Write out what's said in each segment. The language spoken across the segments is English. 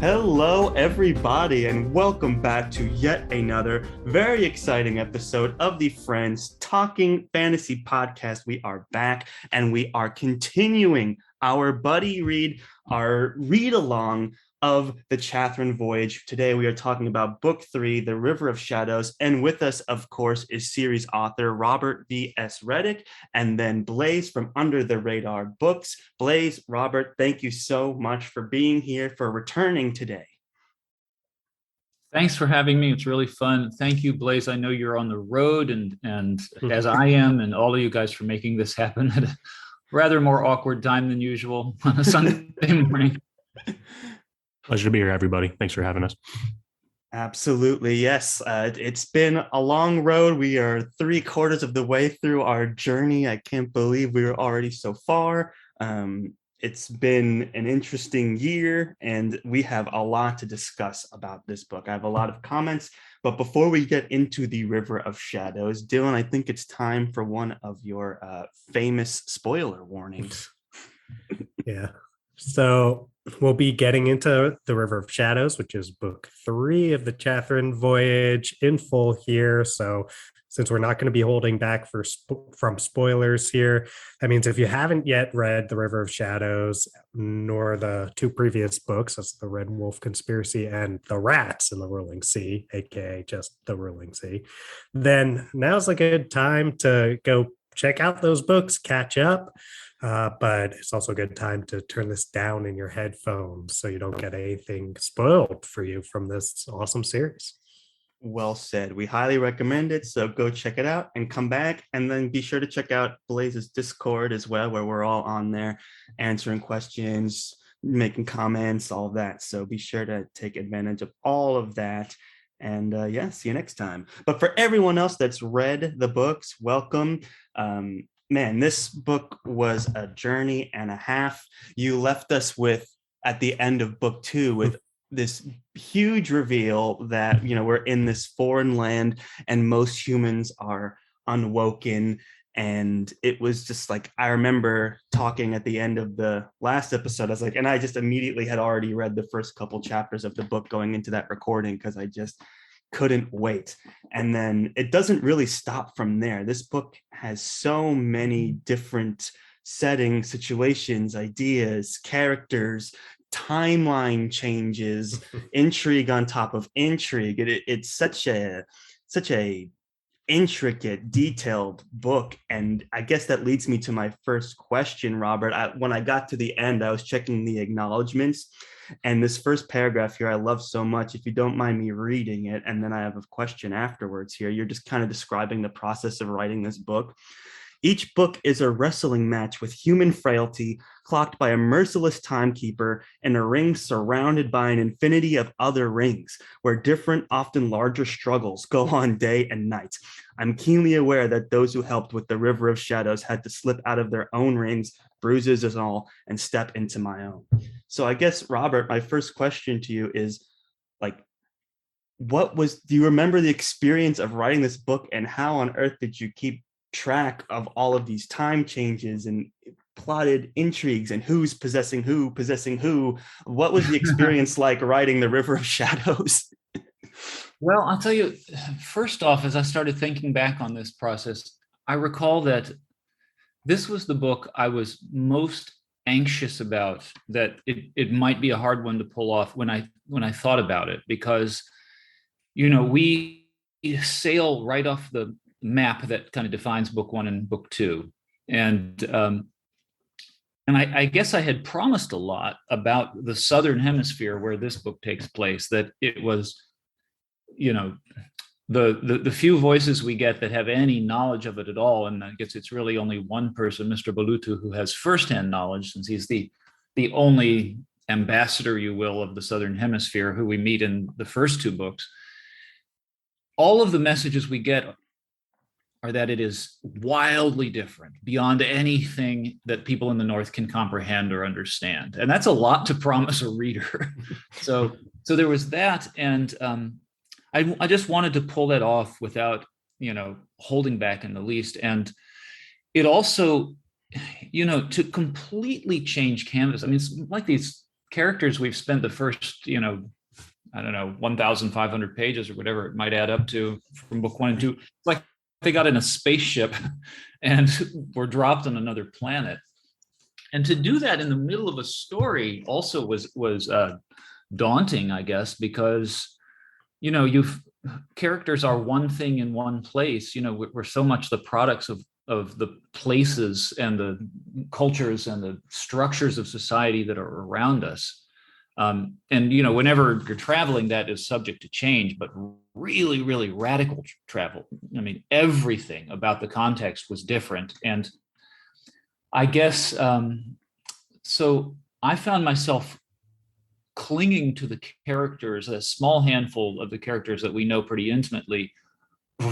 Hello, everybody, and welcome back to yet another very exciting episode of the Friends Talking Fantasy Podcast. We are back and we are continuing our buddy read, our read along of the Chathrand Voyage. Today, we are talking about Book 3, The River of Shadows. And with us, of course, is series author Robert V.S. Redick, and then Blaze from Under the Radar Books. Blaze, Robert, thank you so much for being here, for returning today. Thanks for having me. It's really fun. Thank you, Blaze. I know you're on the road and as I am, and all of you guys for making this happen at a rather more awkward time than usual on a Sunday morning. Pleasure to be here, everybody. Thanks for having us. Absolutely, yes. It's been a long road. We are 3/4 of the way through our journey. I can't believe we are already so far. It's been an interesting year, and we have a lot to discuss about this book. I have a lot of comments, but before we get into the River of Shadows, Dylan, I think it's time for one of your famous spoiler warnings. Yeah. So we'll be getting into the River of Shadows, which is book 3 of the Chathrand Voyage in full here. So since we're not going to be holding back from spoilers here, that means if you haven't yet read the River of Shadows, nor the 2 previous books, that's the Red Wolf Conspiracy and the Rats in the Ruling Sea, aka just the Ruling Sea, then now's a good time to go check out those books, catch up. But it's also a good time to turn this down in your headphones so you don't get anything spoiled for you from this awesome series. Well said. We highly recommend it. So go check it out and come back. And then be sure to check out Blaze's Discord as well, where we're all on there answering questions, making comments, all of that. So be sure to take advantage of all of that. And see you next time. But for everyone else that's read the books, welcome. Man, this book was a journey and a half. You left us with, at the end of book 2, with this huge reveal that, we're in this foreign land and most humans are unwoken. And it was just like, I remember talking at the end of the last episode, I was like, and I just immediately had already read the first couple chapters of the book going into that recording because I just couldn't wait. And then it doesn't really stop from there. This book has so many different settings, situations, ideas, characters, timeline changes, intrigue on top of intrigue. It's such a intricate, detailed book. And I guess that leads me to my first question, Robert. When I got to the end, I was checking the acknowledgements. And this first paragraph here, I love so much. If you don't mind me reading it, and then I have a question afterwards here. You're just kind of describing the process of writing this book. Each book is a wrestling match with human frailty, clocked by a merciless timekeeper in a ring surrounded by an infinity of other rings, where different, often larger struggles go on day and night. I'm keenly aware that those who helped with the River of Shadows had to slip out of their own rings, bruises and all, and step into my own. So I guess, Robert, my first question to you is, do you remember the experience of writing this book, and how on earth did you keep track of all of these time changes and plotted intrigues and who's possessing who? What was the experience like writing the River of Shadows? Well, I'll tell you, first off, as I started thinking back on this process, I recall that this was the book I was most anxious about, that it might be a hard one to pull off when I thought about it, because, we sail right off the map that kind of defines book 1 and book 2. And I guess I had promised a lot about the Southern Hemisphere where this book takes place, that it was, the few voices we get that have any knowledge of it at all. And I guess it's really only one person, Mr. Balutu, who has firsthand knowledge, since he's the only ambassador, you will, of the Southern Hemisphere, who we meet in the first 2 books. All of the messages we get are that it is wildly different, beyond anything that people in the North can comprehend or understand. And that's a lot to promise a reader. So there was that. And I just wanted to pull that off without, holding back in the least. And it also, to completely change canvas. I mean, it's like these characters we've spent the first, I don't know, 1,500 pages or whatever it might add up to from book 1 and 2. It's like they got in a spaceship and were dropped on another planet. And to do that in the middle of a story also was daunting, I guess, because characters are one thing in one place. We're so much the products of the places and the cultures and the structures of society that are around us. And whenever you're traveling, that is subject to change, but really, really radical travel. I mean, everything about the context was different. And I guess, so I found myself clinging to the characters, a small handful of the characters that we know pretty intimately,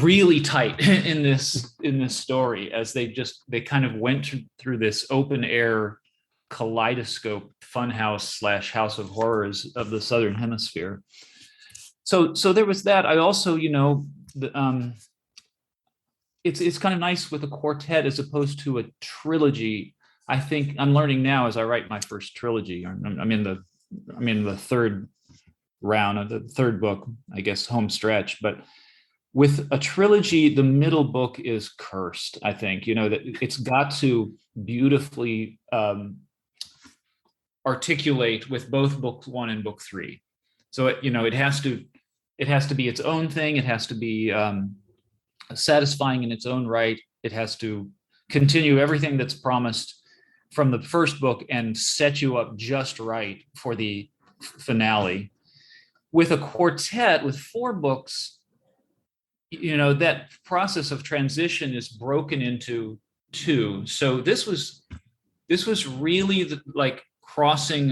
really tight in this story, as they kind of went through this open air kaleidoscope funhouse / house of horrors of the Southern Hemisphere. So there was that. I also, it's kind of nice with a quartet as opposed to a trilogy. I think I'm learning now as I write my first trilogy. I'm in the third round of the third book, I guess, home stretch. But with a trilogy, the middle book is cursed. I think, that it's got to beautifully articulate with both book 1 and book 3. So it has to be its own thing. It has to be satisfying in its own right. It has to continue everything that's promised from the first book and set you up just right for the finale. With a quartet with 4 books, that process of transition is broken into 2. So this was really like crossing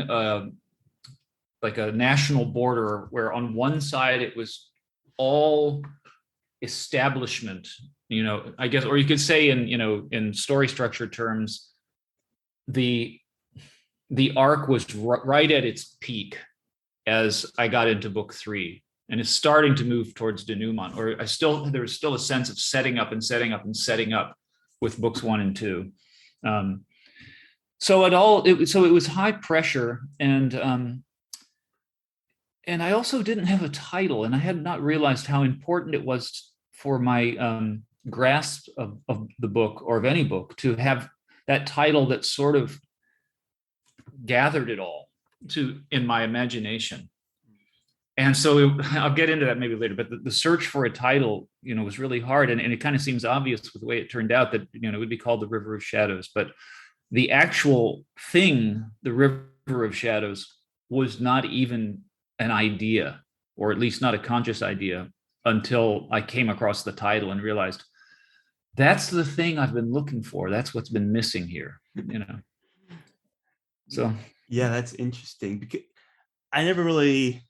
like a national border, where on one side it was all establishment, I guess, or you could say in story structure terms, the arc was right at its peak as I got into book 3, and it's starting to move towards denouement, or there was still a sense of setting up and setting up and setting up with books 1 and 2. So it was high pressure, and I also didn't have a title, and I had not realized how important it was for my grasp of the book, or of any book, to have that title that sort of gathered it all in my imagination. And so I'll get into that maybe later, but the search for a title, was really hard. And it kind of seems obvious with the way it turned out that, it would be called The River of Shadows. But the actual thing, The River of Shadows, was not even an idea, or at least not a conscious idea, until I came across the title and realized that's the thing I've been looking for. That's what's been missing here, So yeah, that's interesting, because I never really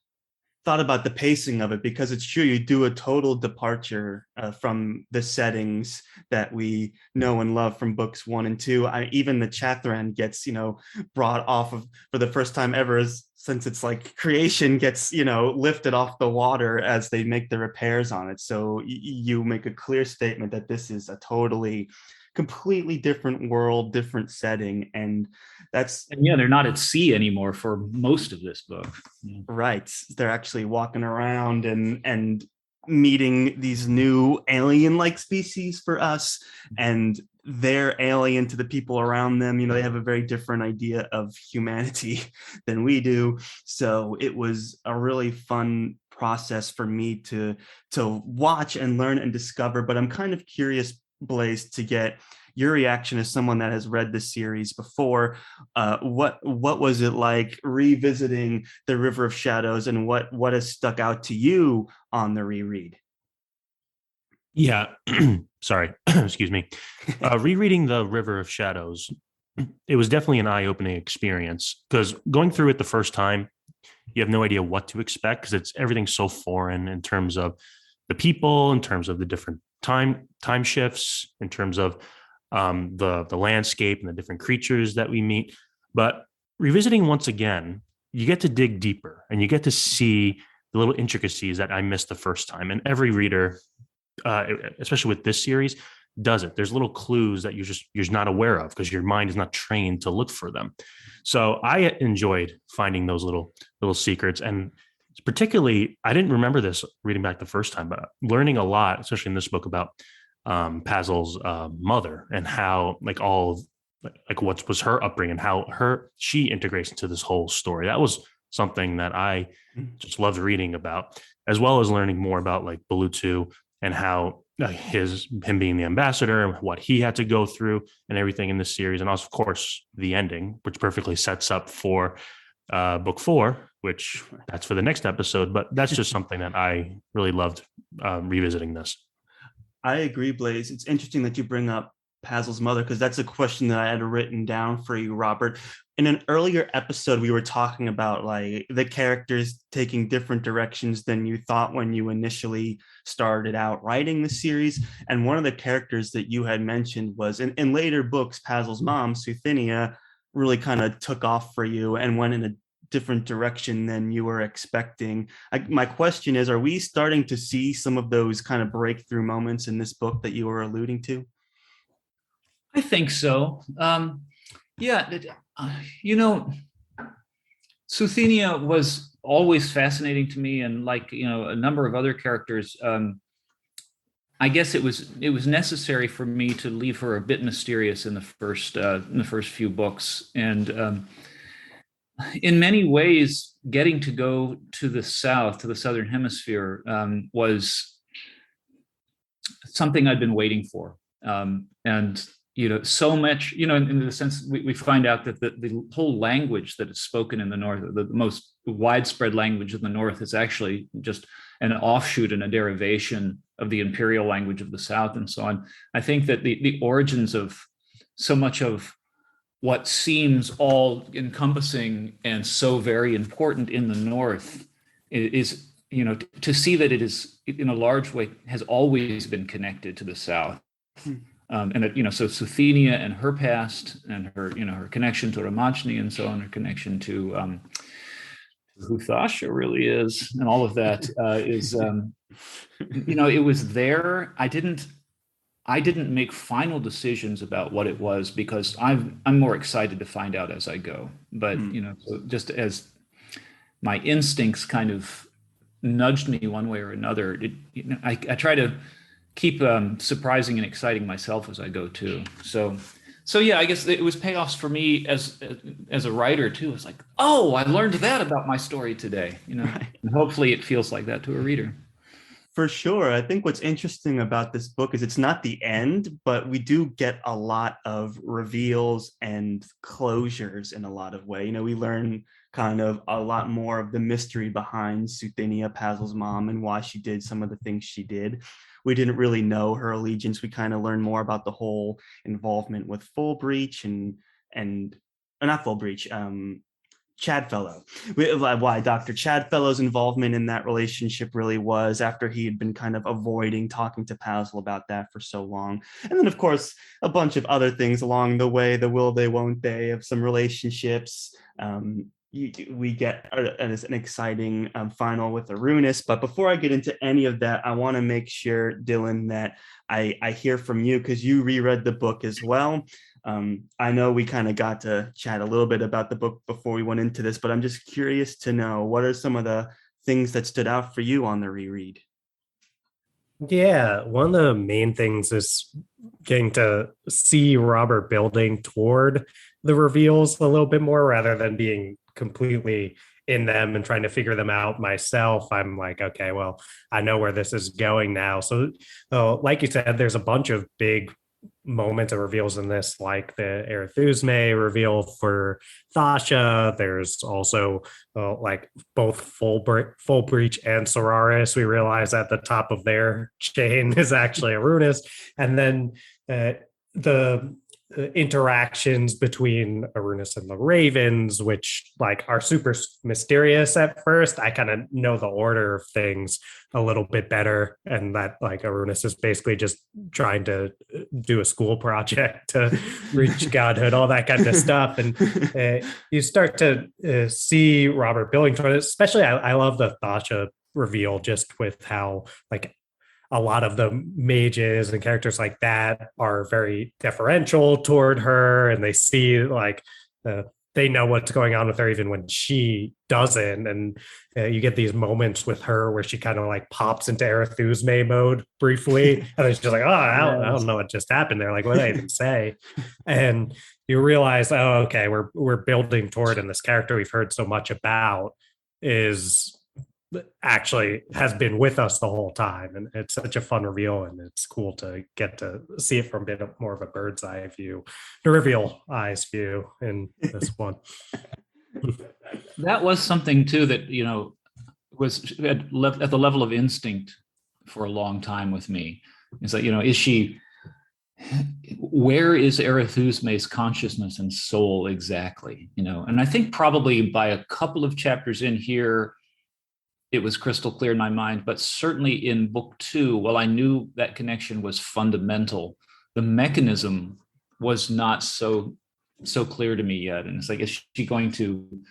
thought about the pacing of it, because it's true, you do a total departure from the settings that we know and love from books 1 and 2. Even the Chathrand gets brought off of, for the first time ever, since it's like creation gets lifted off the water as they make the repairs on it. So you make a clear statement that this is a completely different world, different setting, and they're not at sea anymore for most of this book. Yeah. Right. They're actually walking around and meeting these new alien-like species for us, and they're alien to the people around them. They have a very different idea of humanity than we do. So it was a really fun process for me to watch and learn and discover. But I'm kind of curious, Blaze, to get your reaction as someone that has read the series before. What was it like revisiting The River of Shadows, and what has stuck out to you on the reread? Yeah, sorry, excuse me. Rereading The River of Shadows, it was definitely an eye-opening experience, because going through it the first time, you have no idea what to expect, because everything's so foreign in terms of the people, in terms of the different time shifts, in terms of the landscape and the different creatures that we meet. But revisiting once again, you get to dig deeper, and you get to see the little intricacies that I missed the first time. And every reader, especially with this series, does it. There's little clues that you're just not aware of because your mind is not trained to look for them. So I enjoyed finding those little secrets, and particularly I didn't remember this reading back the first time, but learning a lot, especially in this book, about Pazel's mother and how like all of like what was her upbringing, how she integrates into this whole story. That was something that I just loved reading about, as well as learning more about like Balutu and how him being the ambassador and what he had to go through and everything in this series. And also, of course, the ending, which perfectly sets up for book 4, which that's for the next episode. But that's just something that I really loved revisiting this. I agree, Blaze. It's interesting that you bring up Pazel's mother, because that's a question that I had written down for you, Robert. In an earlier episode, we were talking about like the characters taking different directions than you thought when you initially started out writing the series. And one of the characters that you had mentioned was in later books, Pazel's mom, Suthenia, really kind of took off for you and went in a different direction than you were expecting. My question is, are we starting to see some of those kind of breakthrough moments in this book that you were alluding to? I think so. Suthenia was always fascinating to me, and like a number of other characters, I guess it was necessary for me to leave her a bit mysterious in the first few books, and in many ways, getting to go to the south, to the southern hemisphere, was something I'd been waiting for, and so much, in the sense we find out that the whole language that is spoken in the North, the most widespread language in the North, is actually just an offshoot and a derivation of the imperial language of the South and so on. I think that the origins of so much of what seems all encompassing and so very important in the North is, to see that it is in a large way has always been connected to the South. And that, so Suthenia and her past and her, her connection to Ramachni and so on, her connection to who Thasha really is, and all of that is, it was there. I didn't make final decisions about what it was because I'm more excited to find out as I go. But so just as my instincts kind of nudged me one way or another, I try to keep surprising and exciting myself as I go too. So yeah, I guess it was payoffs for me as a writer too. It's like, oh, I learned that about my story today, Right. And hopefully it feels like that to a reader. For sure. I think what's interesting about this book is it's not the end, but we do get a lot of reveals and closures in a lot of ways. We learn kind of a lot more of the mystery behind Suthenia, Pazel's mom, and why she did some of the things she did. We didn't really know her allegiance. We kind of learned more about the whole involvement with Full Breach and not Full Breach, Chadfellow, why Dr. Chadfellow's involvement in that relationship really was, after he had been kind of avoiding talking to Pazel about that for so long. And then, of course, a bunch of other things along the way, the will they, won't they of some relationships. We get an exciting final with Arunus. But before I get into any of that, I want to make sure, Dylan, that I hear from you, because you reread the book as well. I know we kind of got to chat a little bit about the book before we went into this, but I'm just curious to know, what are some of the things that stood out for you on the reread? Yeah, one of the main things is getting to see Robert building toward the reveals a little bit more rather than being completely in them and trying to figure them out myself. I'm like, okay, well, I know where this is going now. So, like you said, there's a bunch of big moments of reveals in this, like the Erethusme reveal for Thasha. There's also like both Full Breach and Solaris. We realize at the top of their chain is actually Arunus. And then the interactions between Arunus and the Ravens, which like are super mysterious at first. I kind of know the order of things a little bit better, and that like Arunus is basically just trying to do a school project to reach godhood, all that kind of stuff. And you start to see Robert building toward it. Especially I love the Thasha reveal, just with how like a lot of the mages and characters like that are very deferential toward her, and they see like they know what's going on with her even when she doesn't. And you get these moments with her where she kind of like pops into Arethusa mode briefly, and then she's like, "Oh, I don't know what just happened there. Like, what did I even say?" And you realize, oh, okay, we're building toward, and this character we've heard so much about is actually has been with us the whole time. And it's such a fun reveal, and it's cool to get to see it from a bit more of a bird's eye view, the reveal eyes view in this one. That was something too that, was at the level of instinct for a long time with me. It's like, where is Arethusa's consciousness and soul exactly? And I think probably by a couple of chapters in here, it was crystal clear in my mind, but certainly in book 2, while I knew that connection was fundamental, the mechanism was not so clear to me yet. And it's like, is she going to,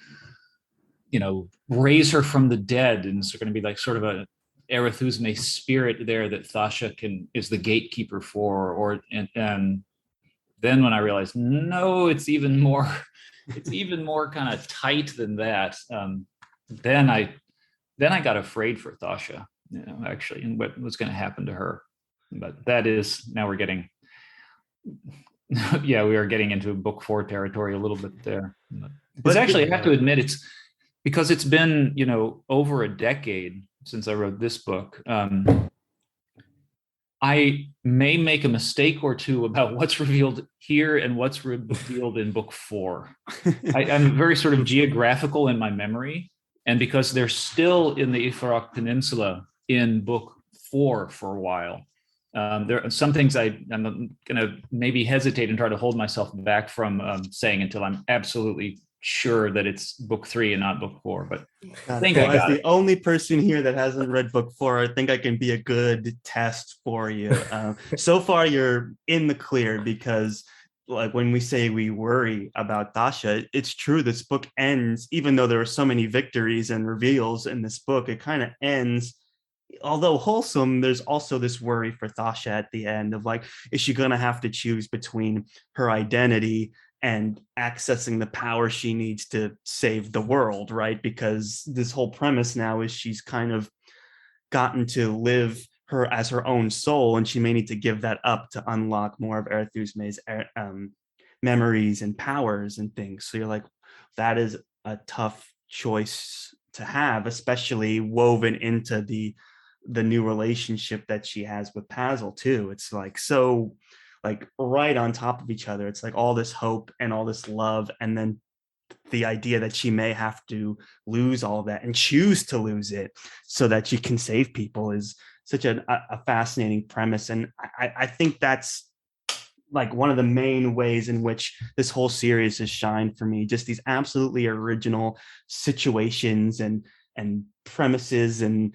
raise her from the dead? And it's going to be like sort of a Arethusa spirit there that Thasha is the gatekeeper for, and then when I realized, no, it's even more kind of tight than that. Then I got afraid for Thasha, actually, and what was going to happen to her. But that is, now we're getting, we are getting into book 4 territory a little bit there. But actually, I have to admit, it's because it's been, over a decade since I wrote this book. I may make a mistake or two about what's revealed here and what's revealed in book 4. I'm very sort of geographical in my memory. And because they're still in the Ifrit Peninsula in book 4 for a while, there are some things I'm going to maybe hesitate and try to hold myself back from saying until I'm absolutely sure that it's book 3 and not book 4. But I think as the only person here that hasn't read book 4, I think I can be a good test for you. So far, you're in the clear, because like when we say we worry about Thasha, it's true. This book ends, even though there are so many victories and reveals in this book, it kind of ends, although wholesome, there's also this worry for Thasha at the end of like, is she going to have to choose between her identity and accessing the power she needs to save the world, right? Because this whole premise now is she's kind of gotten to live her as her own soul, and she may need to give that up to unlock more of Arethusa's memories and powers and things. So you're like, that is a tough choice to have, especially woven into the new relationship that she has with Pazel too. It's like so like right on top of each other. It's like all this hope and all this love, and then the idea that she may have to lose all that and choose to lose it so that she can save people is such a fascinating premise. And I think that's like one of the main ways in which this whole series has shined for me. Just these absolutely original situations and premises and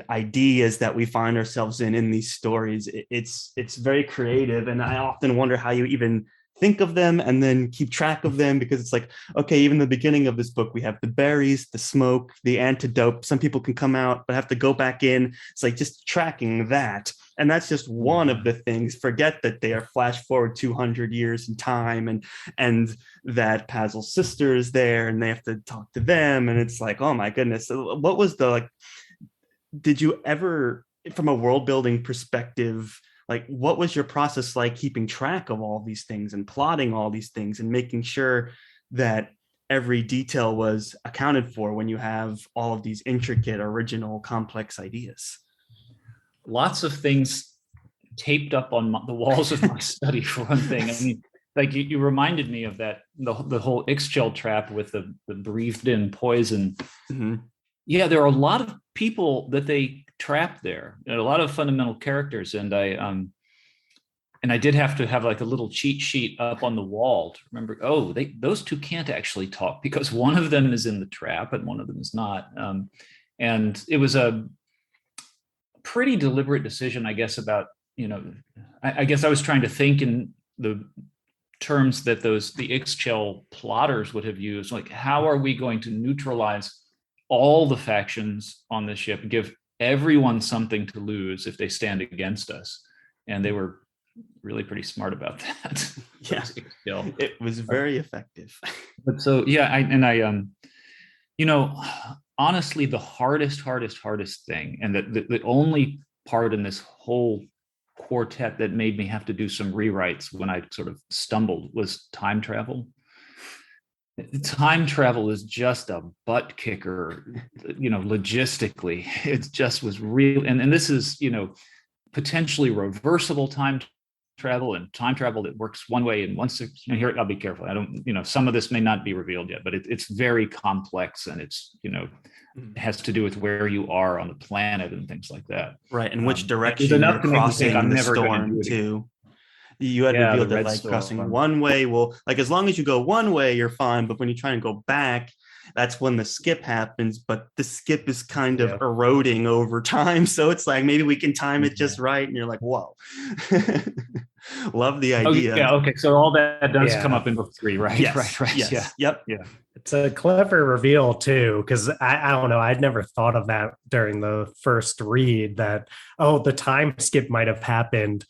ideas that we find ourselves in these stories. It's very creative, and I often wonder how you even think of them and then keep track of them, because it's like, okay, even the beginning of this book, we have the berries, the smoke, the antidote. Some people can come out but have to go back in. It's like just tracking that. And that's just one of the things. Forget that they are flash forward 200 years in time, and that Pazel's sister is there and they have to talk to them. And it's like, oh my goodness. What was did you ever, from a world building perspective, like what was your process like keeping track of all these things and plotting all these things and making sure that every detail was accounted for when you have all of these intricate, original, complex ideas? Lots of things taped up on the walls of my study, for one thing. I mean, like you reminded me of that, the whole Ixchel trap with the breathed in poison. Mm-hmm. Yeah, there are a lot of people that they trapped there, a lot of fundamental characters. And I did have to have like a little cheat sheet up on the wall to remember, those two can't actually talk because one of them is in the trap and one of them is not. And it was a pretty deliberate decision, I guess, about, I guess I was trying to think in the terms that the Ixchel plotters would have used. Like, how are we going to neutralize all the factions on the ship, give everyone's something to lose if they stand against us. And they were really pretty smart about that. Yeah, Still. it was very effective. But so, yeah, honestly, the hardest thing, and the only part in this whole quartet that made me have to do some rewrites when I sort of stumbled was time travel. Time travel is just a butt kicker, logistically. It just was real. And this is, potentially reversible time travel, and time travel that works one way and once here, I'll be careful. I don't, some of this may not be revealed yet, but it's very complex, and it's, has to do with where you are on the planet and things like that. Right. And which direction you're crossing the storm too. You had revealed that like crossing one way will, like, as long as you go one way, you're fine. But when you try and go back, that's when the skip happens. But the skip is kind of eroding over time. So it's like, maybe we can time it just right. And you're like, whoa. Love the idea. Oh, yeah. Okay. So all that does come up in book 3, right? Yes, Right. Yes. Yeah. Yep. Yeah. It's a clever reveal too, because I don't know, I'd never thought of that during the first read, that, the time skip might have happened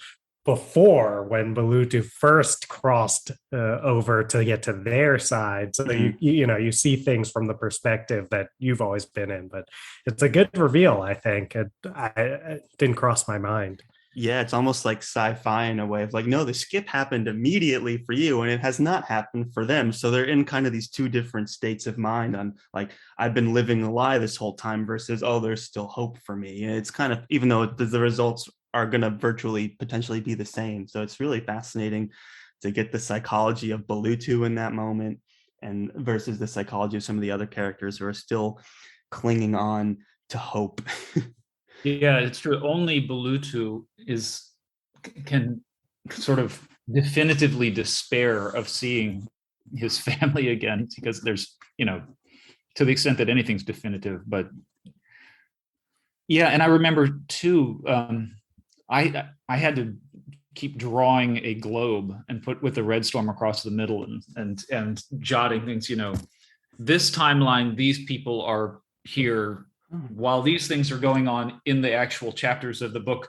before when Balutu first crossed over to get to their side. So you see things from the perspective that you've always been in. But it's a good reveal, I think. It didn't cross my mind. Yeah, it's almost like sci-fi in a way of like, no, the skip happened immediately for you and it has not happened for them. So they're in kind of these two different states of mind on like, I've been living a lie this whole time versus, there's still hope for me. And it's kind of, even though the results are going to virtually potentially be the same. So it's really fascinating to get the psychology of Balutu in that moment and versus the psychology of some of the other characters who are still clinging on to hope. Yeah, it's true. Only Balutu can sort of definitively despair of seeing his family again, because there's, to the extent that anything's definitive. But yeah, and I remember too, I had to keep drawing a globe and put with the red storm across the middle and jotting things, this timeline, these people are here while these things are going on in the actual chapters of the book.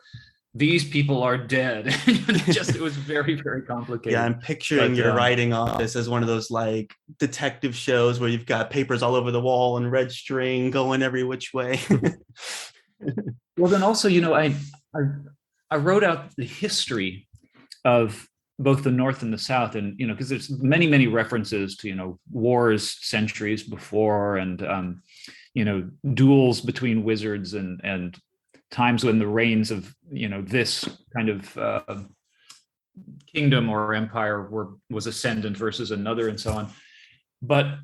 These people are dead. It was very, very complicated. Yeah, I'm picturing your writing office as one of those like detective shows where you've got papers all over the wall and red string going every which way. Well, then also, I wrote out the history of both the North and the South, and because there's many, many references to wars centuries before, and duels between wizards and times when the reigns of this kind of kingdom or empire was ascendant versus another, and so on. But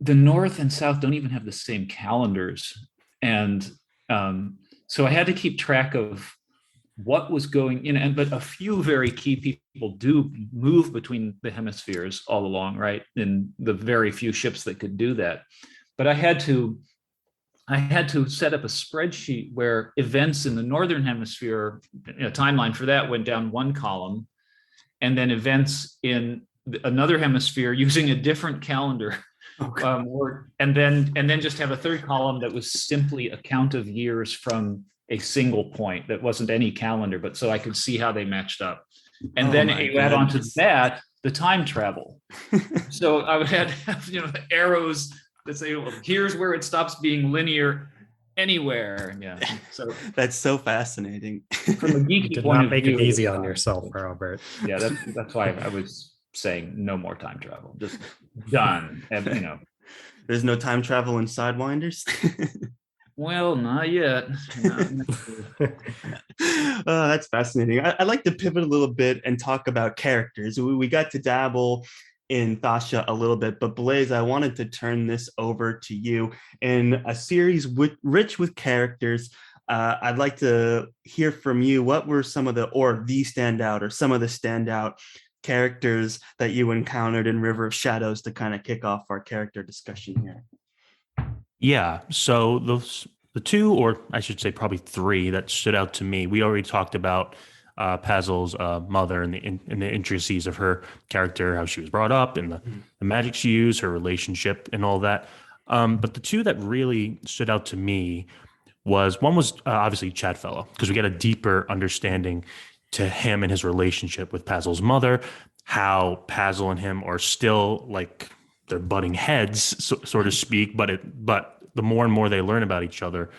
the North and South don't even have the same calendars, and so I had to keep track of what was going in, but a few very key people do move between the hemispheres all along, right? In the very few ships that could do that. But I had to set up a spreadsheet where events in the Northern Hemisphere, timeline for that went down one column, and then events in another hemisphere using a different calendar. And then just have a third column that was simply a count of years from a single point that wasn't any calendar, but so I could see how they matched up. And then you add on to that the time travel. So I would have arrows that say, well, here's where it stops being linear anywhere. Yeah. So that's so fascinating. From a geeky did point not of make view, it easy on yourself, Robert. Yeah, that's why I was saying no more time travel. Just done. And there's no time travel in Sidewinders. Well, not yet. That's fascinating. I'd like to pivot a little bit and talk about characters. We got to dabble in Thasha a little bit, but Blaze, I wanted to turn this over to you. In a series rich with characters, I'd like to hear from you. What were some of the standout characters that you encountered in River of Shadows to kind of kick off our character discussion here? Yeah, so the two, or I should say probably three, that stood out to me. We already talked about Pazel's mother and the intricacies of her character, how she was brought up, and the magic she used, her relationship, and all that. But the two that really stood out to me was one was obviously Chadfellow, because we get a deeper understanding to him and his relationship with Pazel's mother, how Pazel and him are still like they're butting heads, so to speak, but the more and more they learn about each other,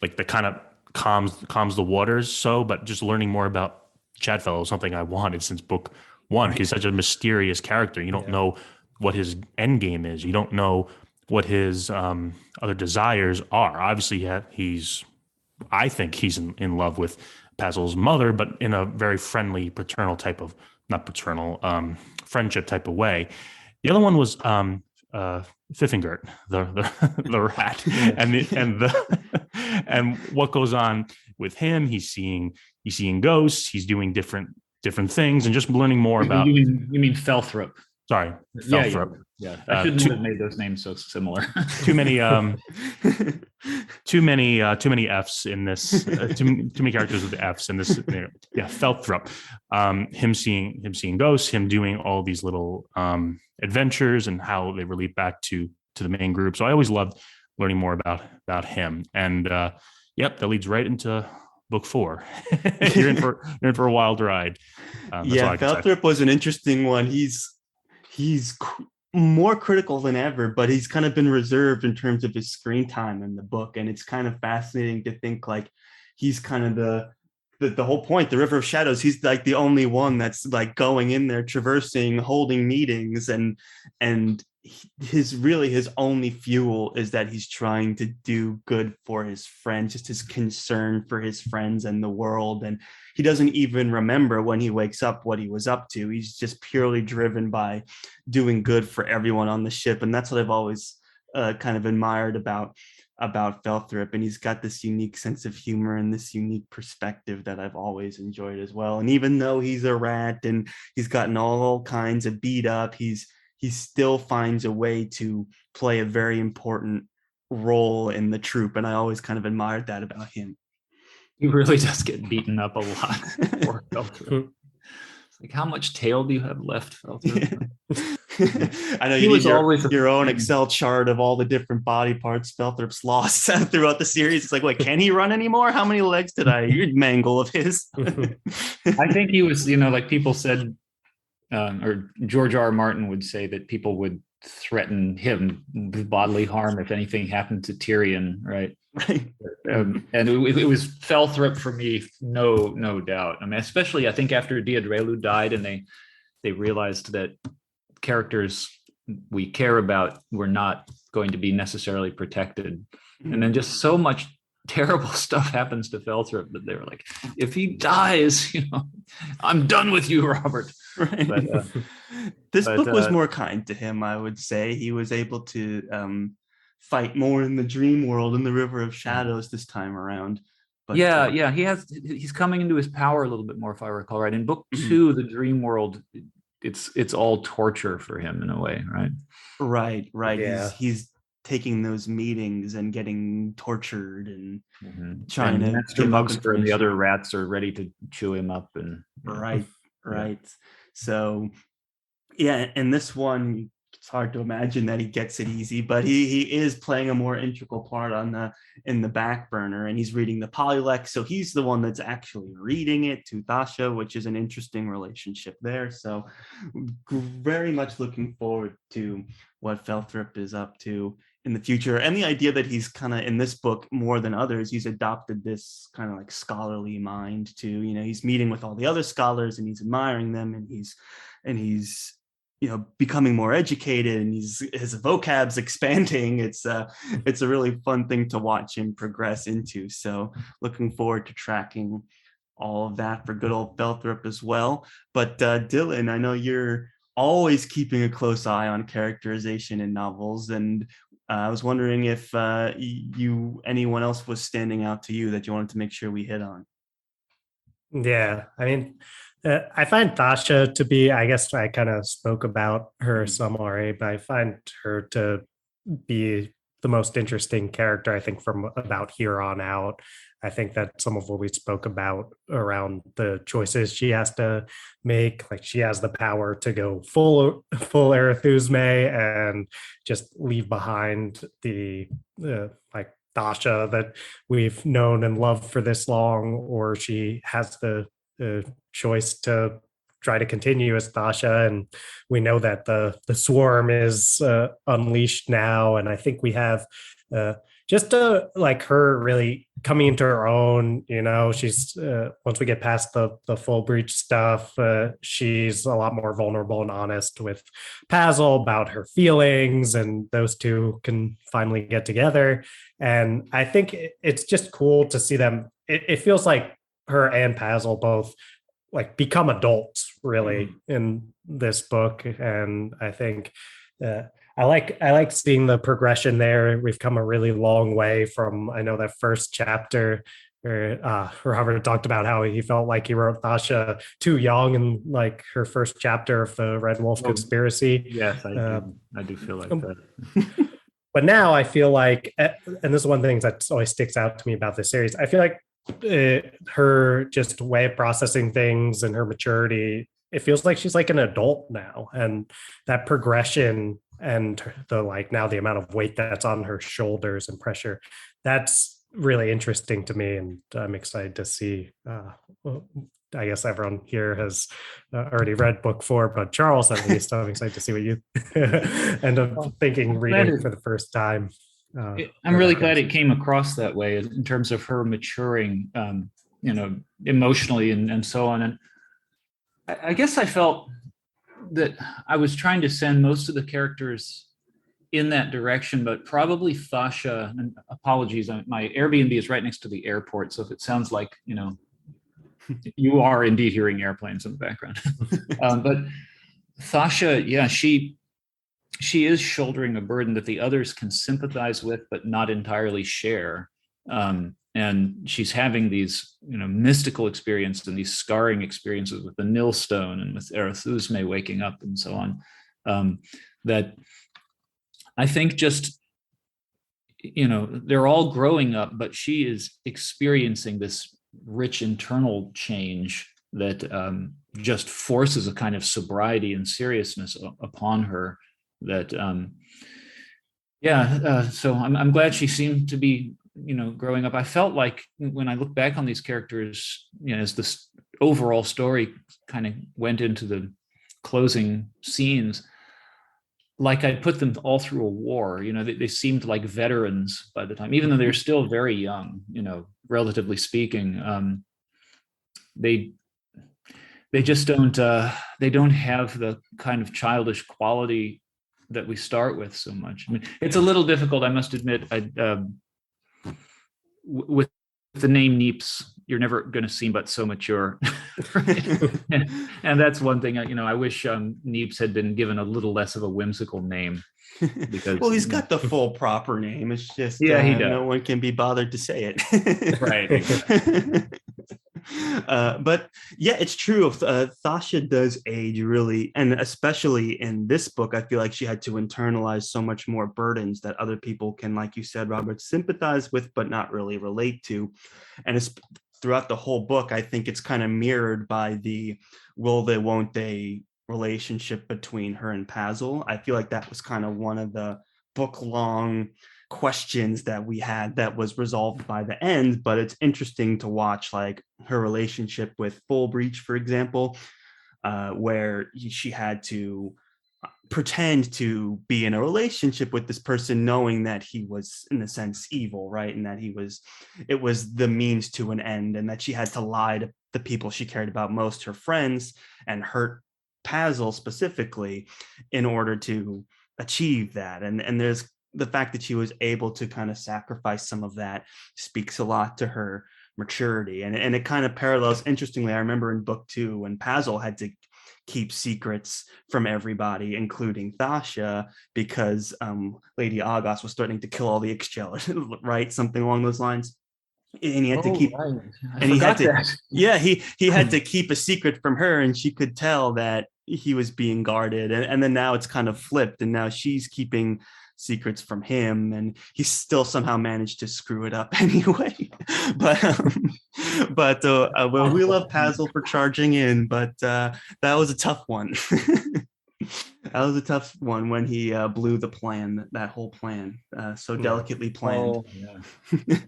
like that kind of calms the waters. So, but just learning more about Chadfellow is something I wanted since book one. Right. He's such a mysterious character. You don't know what his end game is. You don't know what his other desires are. Obviously, I think he's in love with Pazel's mother, but in a very friendly, paternal type of, not paternal, friendship type of way. The other one was Pfiffengert, the rat, and what goes on with him. He's seeing ghosts. He's doing different things, and just learning more about. You mean Felthrop? Sorry, Felthrop. Yeah. I shouldn't have made those names so similar. too many F's in this. Too many characters with F's in this. Yeah, Felthrop. Him seeing ghosts. Him doing all these little adventures and how they relate back to the main group. So I always loved learning more about him. And that leads right into book 4. You're in for a wild ride. Felthrop was an interesting one. He's more critical than ever, but he's kind of been reserved in terms of his screen time in the book. And it's kind of fascinating to think like he's kind of the whole point, the River of Shadows. He's like the only one that's like going in there, traversing, holding meetings, and his only fuel is that he's trying to do good for his friends, just his concern for his friends and the world. And he doesn't even remember when he wakes up what he was up to. He's just purely driven by doing good for everyone on the ship. And that's what I've always kind of admired about Felthrop. And he's got this unique sense of humor and this unique perspective that I've always enjoyed as well. And even though he's a rat and he's gotten all kinds of beat up, he still finds a way to play a very important role in the troop. And I always kind of admired that about him. He really does get beaten up a lot. Poor Felthrop. It's like, how much tail do you have left, Felthrop? I know you need your own Excel chart of all the different body parts Felthrop's lost throughout the series. It's like, wait, can he run anymore? How many legs did I mangle of his? I think he was, like people said, or George R. R. Martin would say that people would threaten him with bodily harm if anything happened to Tyrion, right? Right. And it was Felthrop for me, no doubt. I mean, especially I think after Diadrelu died, and they realized that characters we care about were not going to be necessarily protected, and then just so much terrible stuff happens to Felthrop that they were like, if he dies, I'm done with you, Robert. Right. But, this book was more kind to him, I would say. He was able to fight more in the dream world, in the River of Shadows this time around. But he's coming into his power a little bit more, if I recall right. In book 2, the dream world, it's all torture for him in a way, right? Right. Yeah. He's taking those meetings and getting tortured and trying to Master Monster and the other rats are ready to chew him up. And right. So in this one, it's hard to imagine that he gets it easy, but he is playing a more integral part in the back burner, and he's reading the Polylex. So he's the one that's actually reading it to Thasha, which is an interesting relationship there. So very much looking forward to what Felthrop is up to in the future. And the idea that he's kind of, in this book more than others, he's adopted this kind of like scholarly mind too. He's meeting with all the other scholars and he's admiring them, and he's becoming more educated, and his vocab's expanding. It's a really fun thing to watch him progress into. So looking forward to tracking all of that for good old Felthrop as well. But Dylan, I know you're always keeping a close eye on characterization in novels, and I was wondering if anyone else was standing out to you that you wanted to make sure we hit on. Yeah, I mean, I find Thasha to be, I guess I kind of spoke about her some already, but I find her to be the most interesting character, I think, from about here on out. I think that some of what we spoke about around the choices she has to make, like she has the power to go full Arethusa and just leave behind the Dasha that we've known and loved for this long, or she has the choice to try to continue as Dasha. And we know that the swarm is unleashed now, and I think we have just like her really coming into her own. She's once we get past the full breach stuff, she's a lot more vulnerable and honest with Pazel about her feelings, and those two can finally get together. And I think it's just cool to see them. It feels like her and Pazel both like become adults really in this book, and I think I like seeing the progression there. We've come a really long way from, I know, that first chapter where Robert talked about how he felt like he wrote Thasha too young in like her first chapter of the Red Wolf conspiracy. Yes, I do feel like that. But now I feel like, and this is one thing that always sticks out to me about this series, I feel like her just way of processing things and her maturity, it feels like she's like an adult now, and that progression and the like now the amount of weight that's on her shoulders and pressure, that's really interesting to me, and I'm excited to see. I guess everyone here has already read book 4, but Charles, at least, I'm excited to see what you end up thinking reading for the first time. I'm really glad it came across that way in terms of her maturing, emotionally and so on. And I guess I felt that I was trying to send most of the characters in that direction, but probably Thasha, and apologies, my Airbnb is right next to the airport. So if it sounds like, you are indeed hearing airplanes in the background. But Thasha, yeah, she is shouldering a burden that the others can sympathize with, but not entirely share. And she's having these, mystical experiences and these scarring experiences with the Nilstone and with Arethusa waking up and so on. That I think just, they're all growing up, but she is experiencing this rich internal change that just forces a kind of sobriety and seriousness upon her. That so I'm glad she seemed to be growing up. I felt like when I look back on these characters, as this overall story kind of went into the closing scenes, like I put them all through a war. They seemed like veterans by the time, even though they're still very young, relatively speaking. They just don't have the kind of childish quality that we start with so much. I mean, it's a little difficult, I must admit. With the name Neeps, you're never going to seem but so mature. and that's one thing. I wish Neeps had been given a little less of a whimsical name. Because, well, he's got the full proper name. It's just he does. No one can be bothered to say it. Right. Exactly. But yeah, it's true. Thasha does age really, and especially in this book, I feel like she had to internalize so much more burdens that other people can, like you said, Robert, sympathize with, but not really relate to. And it's throughout the whole book, I think it's kind of mirrored by the will they, won't they relationship between her and Pazel. I feel like that was kind of one of the book-long questions that we had that was resolved by the end. But it's interesting to watch like her relationship with Full Breach, for example, where she had to pretend to be in a relationship with this person, knowing that he was in a sense evil, right? And that it was the means to an end, and that she had to lie to the people she cared about most, her friends, and hurt Pazel specifically in order to achieve that. And there's the fact that she was able to kind of sacrifice some of that speaks a lot to her maturity. And it kind of parallels, interestingly, I remember in book 2 when Pazel had to keep secrets from everybody, including Thasha, because Lady Agos was starting to kill all the Ixchel, right? Something along those lines. And he had to keep, right. and he had to, yeah, he had to keep a secret from her, and she could tell that he was being guarded. And then now it's kind of flipped, and now she's keeping secrets from him, and he still somehow managed to screw it up anyway. But we love Pazel for charging in, but that was a tough one. That was a tough one when he blew the plan, that whole plan, so Yeah. delicately planned. Oh, yeah.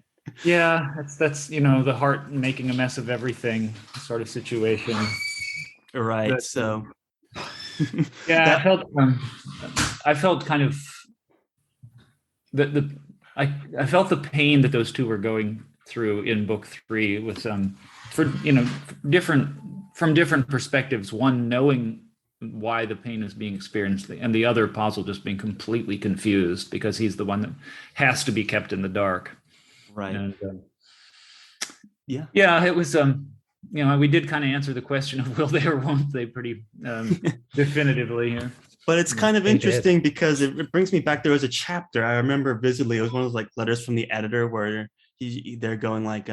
Yeah, that's the heart making a mess of everything sort of situation. Right. That, So yeah, that I felt kind of the I felt the pain that those two were going through in book three with for different from different perspectives. One knowing why the pain is being experienced, and the other Puzzle just being completely confused because he's the one that has to be kept in the dark. right. And Yeah. yeah, it was we did kind of answer the question of will they or won't they pretty definitively here. But it's kind of They did. interesting because it brings me back. There was a chapter I remember vividly. It was one of those like letters from the editor where they're going like,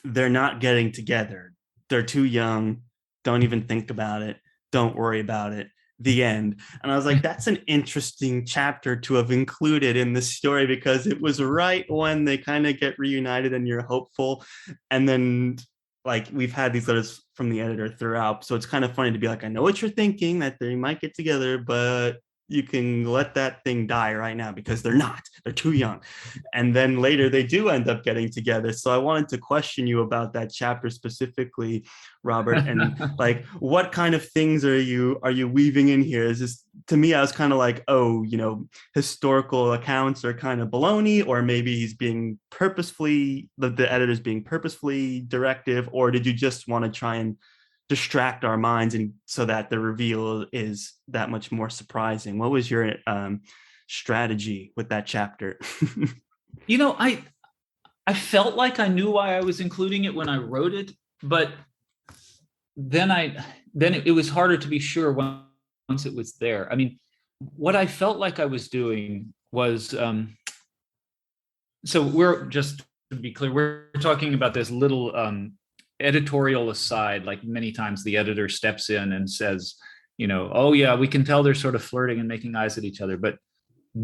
they're not getting together. They're too young. Don't even think about it. Don't worry about it. The end. And I was like, that's an interesting chapter to have included in this story because it was right when they kind of get reunited and you're hopeful. And then like we've had these letters from the editor throughout. So it's kind of funny to be like, I know what you're thinking, that they might get together, but you can let that thing die right now because they're too young. And then later they do end up getting together. So I wanted to question you about that chapter specifically, Robert, and like what kind of things are you weaving in here? Is this, to me, I was kind of like, oh, historical accounts are kind of baloney, or maybe he's being purposefully, the editor's being purposefully directive, or did you just want to try and distract our minds and so that the reveal is that much more surprising? What was your strategy with that chapter? I felt like I knew why I was including it when I wrote it, but then it was harder to be sure once it was there. I mean, what I felt like I was doing was so we're just to be clear, we're talking about this little editorial aside. Like many times the editor steps in and says, oh yeah, we can tell they're sort of flirting and making eyes at each other, but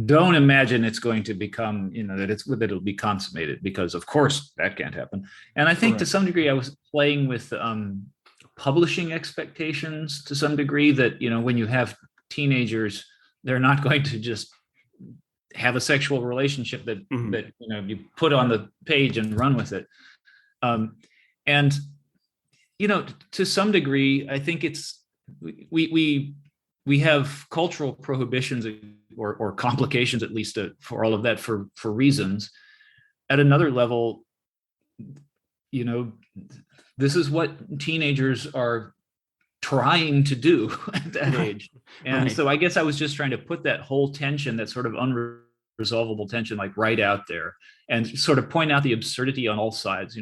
don't imagine it's going to become, that it'll be consummated, because of course that can't happen. And I think to some degree I was playing with publishing expectations to some degree, that, when you have teenagers, they're not going to just have a sexual relationship that you put on the page and run with it. And to some degree, I think it's we have cultural prohibitions or complications, at least for all of that, for reasons. At another level, this is what teenagers are trying to do at that age. And so I guess I was just trying to put that whole tension, that sort of unresolvable tension, like right out there, and sort of point out the absurdity on all sides.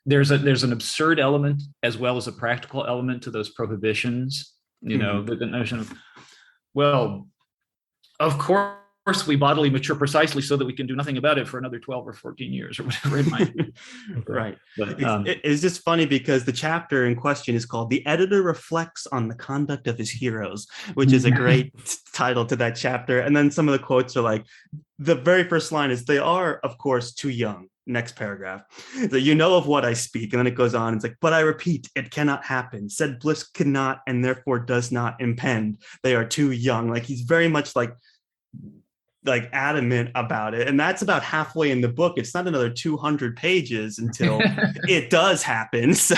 There's an absurd element as well as a practical element to those prohibitions. The notion of, well, of course we bodily mature precisely so that we can do nothing about it for another 12 or 14 years or whatever it might be. Right. But, it's just funny because the chapter in question is called "The Editor Reflects on the Conduct of His Heroes," which is a great title to that chapter. And then some of the quotes are like, the very first line is, "They are, of course, too young." Next paragraph, so of what I speak. And then it goes on. It's like, "But I repeat, it cannot happen. Said bliss cannot and therefore does not impend. They are too young." Like he's very much like adamant about it. And that's about halfway in the book. It's not another 200 pages until it does happen. So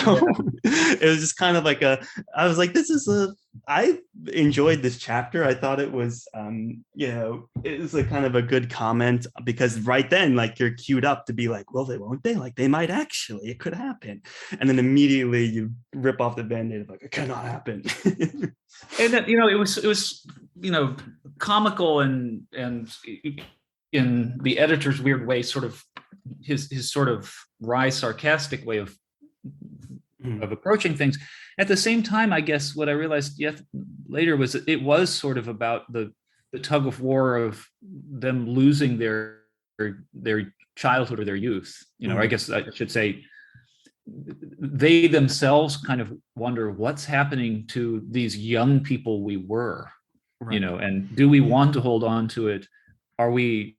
it was just kind of like I was like, I enjoyed this chapter. I thought it was, it was a kind of a good comment, because right then, like, you're queued up to be like, well, they won't they? Like, they might actually, it could happen. And then immediately you rip off the Band-Aid of like, it cannot happen. And then, it was comical and in the editor's weird way, sort of his sort of wry, sarcastic way of approaching things. At the same time, I guess what I realized later was that it was sort of about the tug of war of them losing their childhood or their youth. I guess I should say they themselves kind of wonder what's happening to these young people we were, and do we want to hold on to it? Are we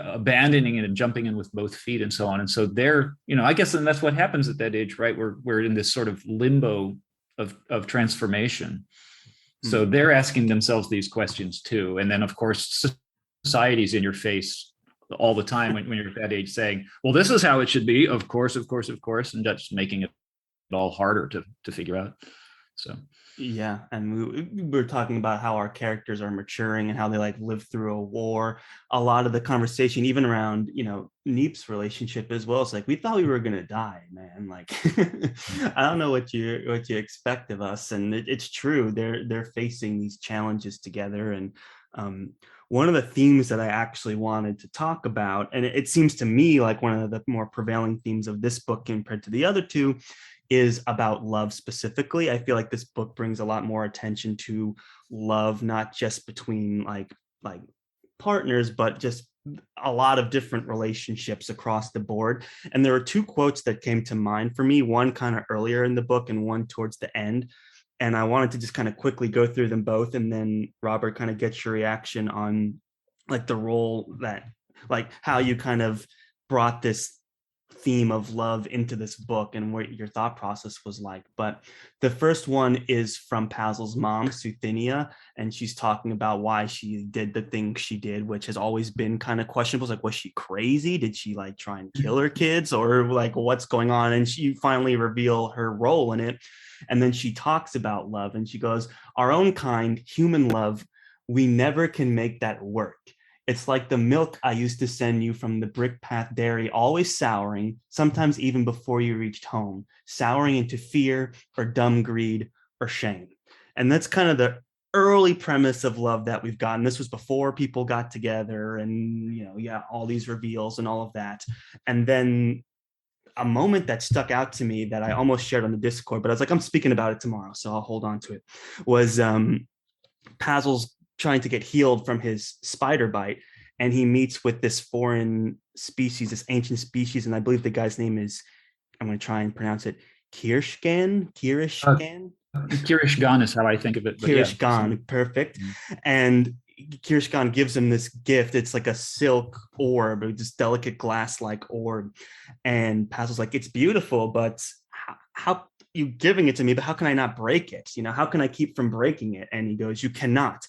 abandoning it and jumping in with both feet and so on? And so they're, I guess, and that's what happens at that age, right? We're in this sort of limbo of transformation. So they're asking themselves these questions too. And then, of course, society's in your face all the time when you're at that age saying, well, this is how it should be. Of course, of course, of course. And that's making it all harder to figure out. So. Yeah, and we're talking about how our characters are maturing and how they like live through a war. A lot of the conversation, even around Neep's relationship as well, it's like we thought we were gonna die, man. Like I don't know what you expect of us, and it's true. They're facing these challenges together, and one of the themes that I actually wanted to talk about, and it seems to me like one of the more prevailing themes of this book compared to the other two, is about love specifically. I feel like this book brings a lot more attention to love, not just between like partners, but just a lot of different relationships across the board. And there are two quotes that came to mind for me, one kind of earlier in the book and one towards the end. And I wanted to just kind of quickly go through them both, and then Robert, kind of get your reaction on like the role that, like how you kind of brought this theme of love into this book and what your thought process was like. But the first one is from Pazel's mom, Suthenia, and she's talking about why she did the thing she did, which has always been kind of questionable. Like, was she crazy? Did she like try and kill her kids, or like what's going on? And she finally reveal her role in it. And then she talks about love, and she goes, our own kind, human love, we never can make that work. It's like the milk I used to send you from the Brick Path Dairy, always souring, sometimes even before you reached home, souring into fear or dumb greed or shame. And that's kind of the early premise of love that we've gotten. This was before people got together and, all these reveals and all of that. And then a moment that stuck out to me that I almost shared on the Discord, but I was like, I'm speaking about it tomorrow, so I'll hold on to it, was Pazel's trying to get healed from his spider bite, and he meets with this foreign species, this ancient species, and I believe the guy's name is, I'm going to try and pronounce it, Kirishgan. Kirishgan is how I think of it. Kirishgan, yeah. Perfect. Mm-hmm. And Kirishgan gives him this gift. It's like a silk orb, this delicate glass-like orb. And Pazel's like, it's beautiful, but how you giving it to me, but how can I not break it? How can I keep from breaking it? And he goes, you cannot.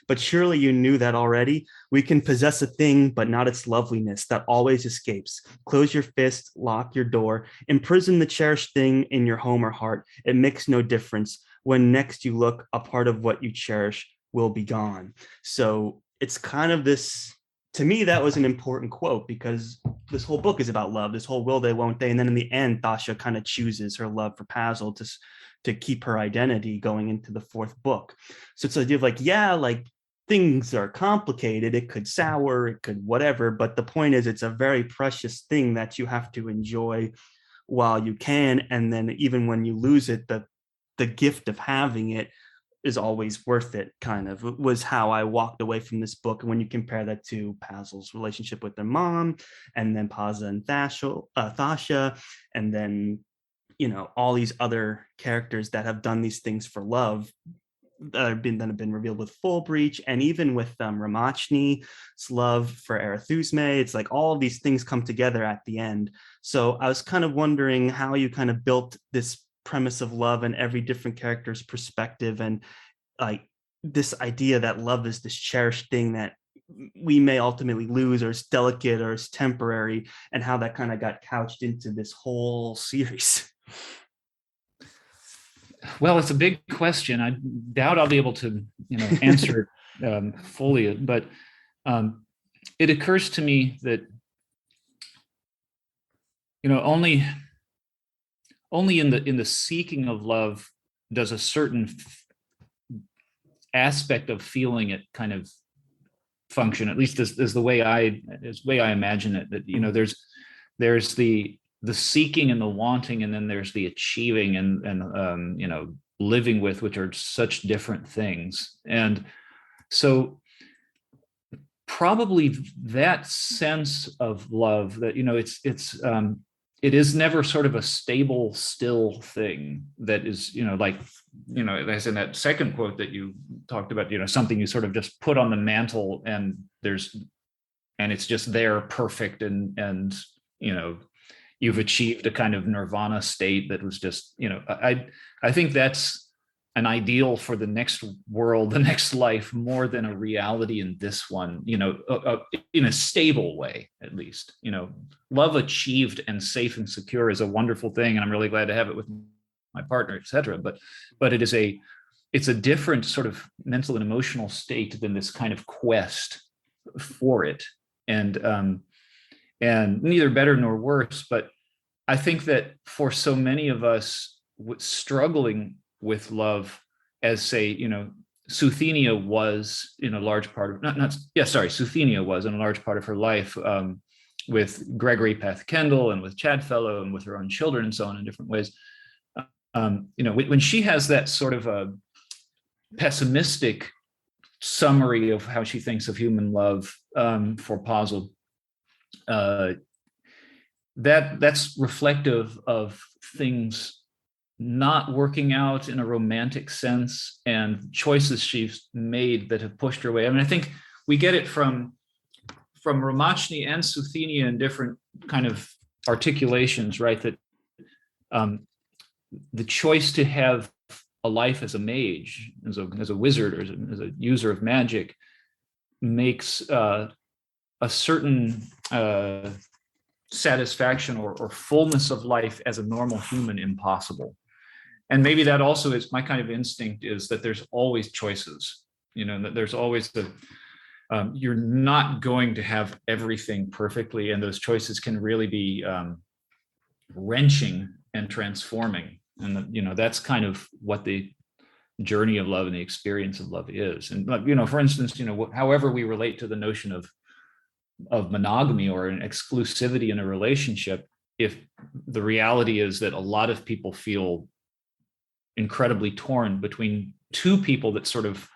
But surely you knew that already. We can possess a thing, but not its loveliness that always escapes. Close your fist, lock your door, imprison the cherished thing in your home or heart. It makes no difference. When next you look, a part of what you cherish will be gone. So it's kind of this, to me, that was an important quote, because this whole book is about love, this whole will they, won't they. And then in the end, Thasha kind of chooses her love for Pazel to keep her identity going into the fourth book. So it's the idea of like, yeah, like things are complicated. It could sour, it could whatever. But the point is, it's a very precious thing that you have to enjoy while you can. And then even when you lose it, the gift of having it is always worth it, kind of was how I walked away from this book. And when you compare that to Pazel's relationship with their mom, and then Paza and Thasha, and then, all these other characters that have done these things for love that have been revealed with Full Breach, and even with Ramachni's love for Arethusa, it's like all of these things come together at the end. So I was kind of wondering how you kind of built this premise of love and every different character's perspective, and like this idea that love is this cherished thing that we may ultimately lose, or is delicate, or is temporary, and how that kind of got couched into this whole series. Well, it's a big question. I doubt I'll be able to, answer it fully, but it occurs to me that, only in the seeking of love does a certain aspect of feeling it kind of function, at least as the way I imagine it, that, there's the seeking and the wanting, and then there's the achieving and living with, which are such different things. And so probably that sense of love that, it is never sort of a stable, still thing that is, as in that second quote that you talked about, something you sort of just put on the mantle and it's just there perfect. And you've achieved a kind of nirvana state that was just, I think that's an ideal for the next world, the next life, more than a reality in this one, in a stable way, at least. Love achieved and safe and secure is a wonderful thing, and I'm really glad to have it with my partner, etc. But it's a different sort of mental and emotional state than this kind of quest for it. And neither better nor worse, but I think that for so many of us struggling with love, as say, Suthenia was in a large part of Suthenia was in a large part of her life, with Gregory Peth Kendall and with Chadfellow and with her own children and so on in different ways. When she has that sort of a pessimistic summary of how she thinks of human love for Pazel, that's reflective of things not working out in a romantic sense and choices she's made that have pushed her away. I mean, I think we get it from Ramachny and Suthenia in different kind of articulations, right? That the choice to have a life as a mage, as a wizard, or as a user of magic, makes a certain satisfaction or fullness of life as a normal human impossible. And maybe that also is my kind of instinct, is that there's always choices, that there's always you're not going to have everything perfectly, and those choices can really be wrenching and transforming. And that's kind of what the journey of love and the experience of love is. And for instance, however we relate to the notion of monogamy or an exclusivity in a relationship, if the reality is that a lot of people feel incredibly torn between two people that sort of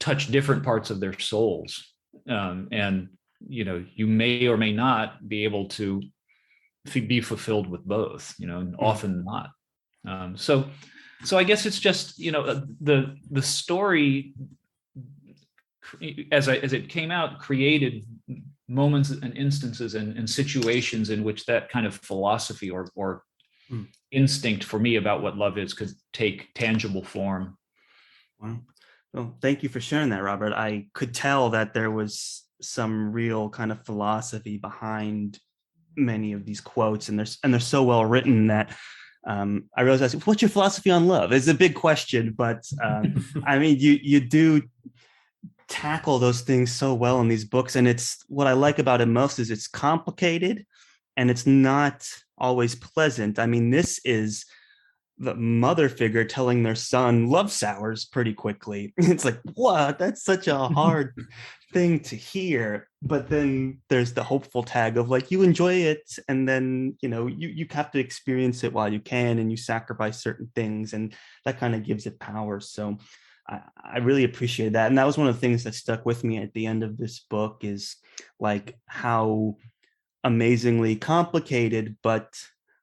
touch different parts of their souls, and you may or may not be able to be fulfilled with both, and often not. So I guess it's just the story as it came out created moments and instances and situations in which that kind of philosophy or instinct for me about what love is could take tangible form. Wow. Well, thank you for sharing that, Robert. I could tell that there was some real kind of philosophy behind many of these quotes, and they're so well written that I realized, what's your philosophy on love? It's a big question, but I mean, you do tackle those things so well in these books, and it's what I like about it most is it's complicated and it's not always pleasant. I mean, this is the mother figure telling their son love sours pretty quickly. It's like, what? That's such a hard thing to hear. But then there's the hopeful tag of like, you enjoy it, and then you have to experience it while you can, and you sacrifice certain things, and that kind of gives it power. So I really appreciate that. And that was one of the things that stuck with me at the end of this book, is like how amazingly complicated but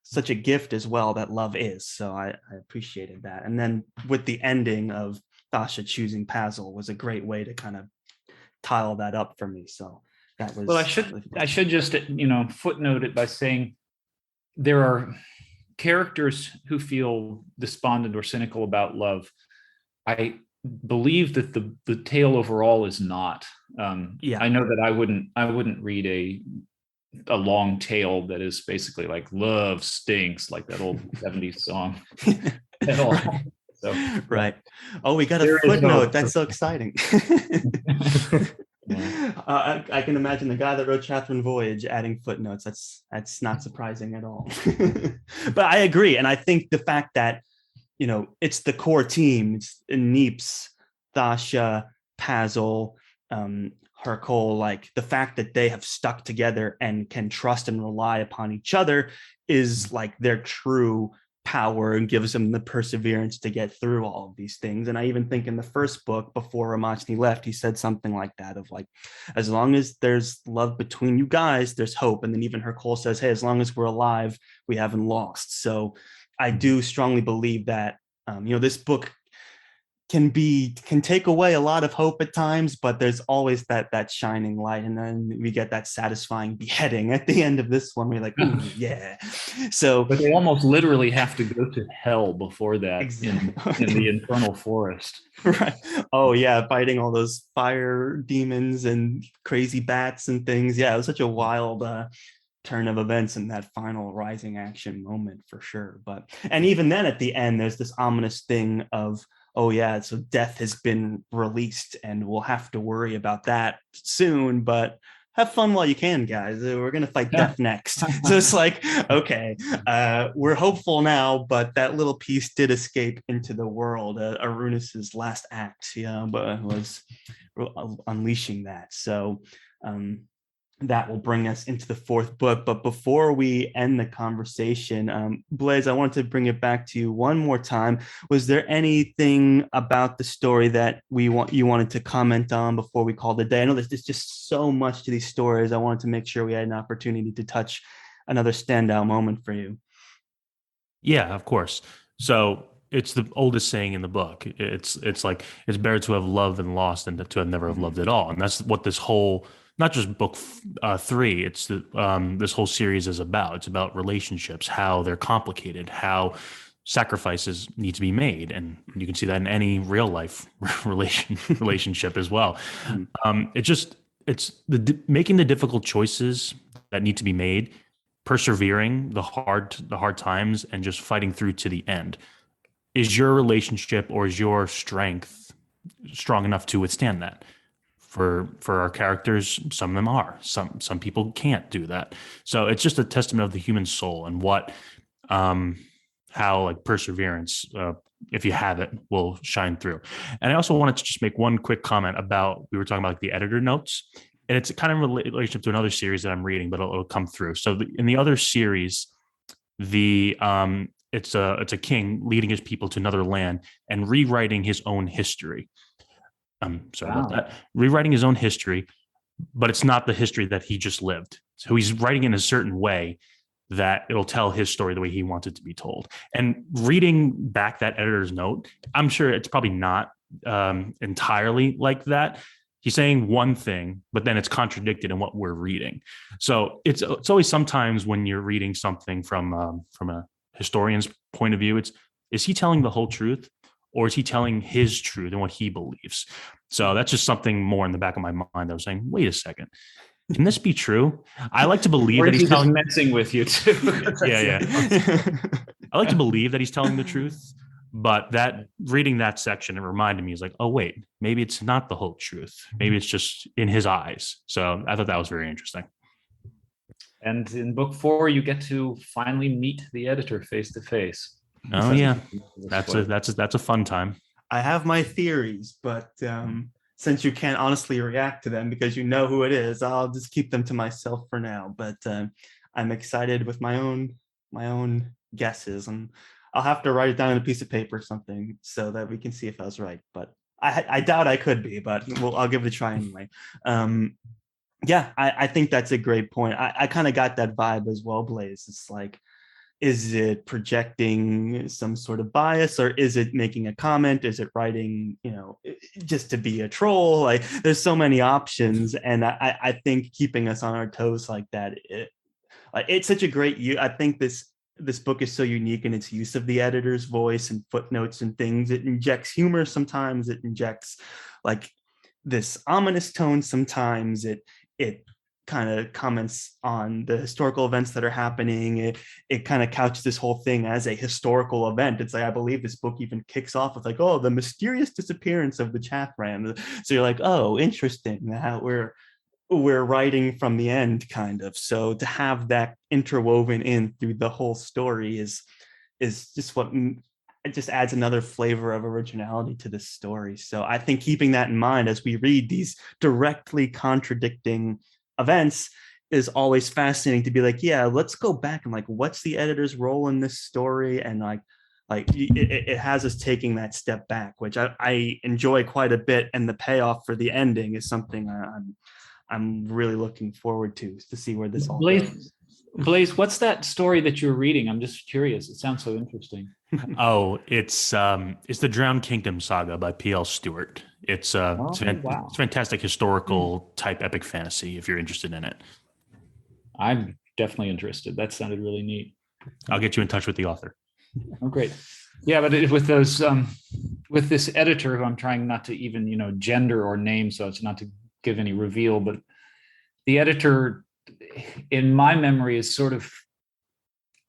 such a gift as well that love is. So I appreciated that. And then with the ending of Thasha choosing Pazel was a great way to kind of tile that up for me. So that was, well, I should just footnote it by saying there are characters who feel despondent or cynical about love. I believe that the tale overall is not. I know that I wouldn't read a long tale that is basically like love stinks, like that old 70s song at all. So right. Oh, we got a footnote. That's so exciting. I can imagine the guy that wrote Chathrand Voyage adding footnotes. That's not surprising at all. But I agree, and I think the fact that it's the core team, it's Neeps, Thasha, Pazel, Hercule, like the fact that they have stuck together and can trust and rely upon each other is like their true power, and gives them the perseverance to get through all of these things. And I even think in the first book, before Ramachny left, he said something like that of like, as long as there's love between you guys, there's hope. And then even Hercule says, hey, as long as we're alive, we haven't lost. So I do strongly believe that this book can take away a lot of hope at times, but there's always that shining light, and then we get that satisfying beheading at the end of this one. We're like, ooh, yeah. So, but they almost literally have to go to hell before that exactly. in the infernal forest. Right. Oh yeah, fighting all those fire demons and crazy bats and things. Yeah, it was such a wild turn of events in that final rising action moment for sure. But and even then at the end, there's this ominous thing of, oh yeah, so death has been released and we'll have to worry about that soon, but have fun while you can, guys. We're gonna fight death next. So it's like, okay, we're hopeful now, but that little piece did escape into the world. Arunus's last act, but was unleashing that. So that will bring us into the fourth book. But before we end the conversation, Blaze, I wanted to bring it back to you one more time. Was there anything about the story that you wanted to comment on before we called it a day? I know there's just so much to these stories. I wanted to make sure we had an opportunity to touch another standout moment for you. Yeah, of course. So it's the oldest saying in the book. It's like it's better to have loved and lost than to have never have loved at all. And that's what this whole, not just book 3, it's this whole series is about. It's about relationships, how they're complicated, how sacrifices need to be made, and you can see that in any real life relationship as well. It's making the difficult choices that need to be made, persevering the hard times, and just fighting through to the end. Is your relationship or is your strength strong enough to withstand that? For our characters, some of them are. Some people can't do that. So it's just a testament of the human soul and what how like perseverance, if you have it, will shine through. And I also wanted to just make one quick comment about, we were talking about like the editor notes, and it's kind of in relationship to another series that I'm reading, but it'll come through. So in the other series, it's a king leading his people to another land and rewriting his own history. I'm sorry about that. Rewriting his own history, but it's not the history that he just lived. So he's writing in a certain way that it'll tell his story the way he wants it to be told. And reading back that editor's note, I'm sure it's probably not entirely like that. He's saying one thing, but then it's contradicted in what we're reading. So it's always sometimes when you're reading something from a historian's point of view, is he telling the whole truth, or is he telling his truth and what he believes? So that's just something more in the back of my mind. I was saying, wait a second, can this be true? I like to believe that he's telling, messing with you too. yeah. I like to believe that he's telling the truth, but that reading that section, it reminded me, is like, oh wait, maybe it's not the whole truth. Maybe it's just in his eyes. So I thought that was very interesting. And in book 4, you get to finally meet the editor face to face. Oh yeah, that's a fun time. I have my theories, but since you can't honestly react to them because you know who it is, I'll just keep them to myself for now. But I'm excited with my own guesses, and I'll have to write it down on a piece of paper or something so that we can see if I was right. But I doubt I could be, but I'll give it a try anyway. Yeah, I think that's a great point. I kind of got that vibe as well, Blaze. It's like, is it projecting some sort of bias, or is it making a comment? Is it writing, just to be a troll? Like, there's so many options, and I think keeping us on our toes like that, it's such a great. I think this book is so unique in its use of the editor's voice and footnotes and things. It injects humor sometimes. It injects like this ominous tone sometimes. It kind of comments on the historical events that are happening. It kind of couches this whole thing as a historical event. It's like, I believe this book even kicks off with like, oh, the mysterious disappearance of the Chathrand. So you're like, oh, interesting, how we're writing from the end, kind of. So to have that interwoven in through the whole story is just it just adds another flavor of originality to this story. So I think keeping that in mind as we read these directly contradicting events is always fascinating, to be like, yeah, let's go back and like, what's the editor's role in this story? And like it has us taking that step back, which I enjoy quite a bit. And the payoff for the ending is something I'm really looking forward to see where this all goes. Blaze, what's that story that you're reading? I'm just curious. It sounds so interesting. Oh, it's the Drowned Kingdom saga by P.L. Stewart. Oh, wow. It's fantastic historical type epic fantasy if you're interested in it. I'm definitely interested. That sounded really neat. I'll get you in touch with the author. Oh, great. Yeah, but with with this editor who I'm trying not to even, gender or name, so it's not to give any reveal, but the editor, in my memory, is sort of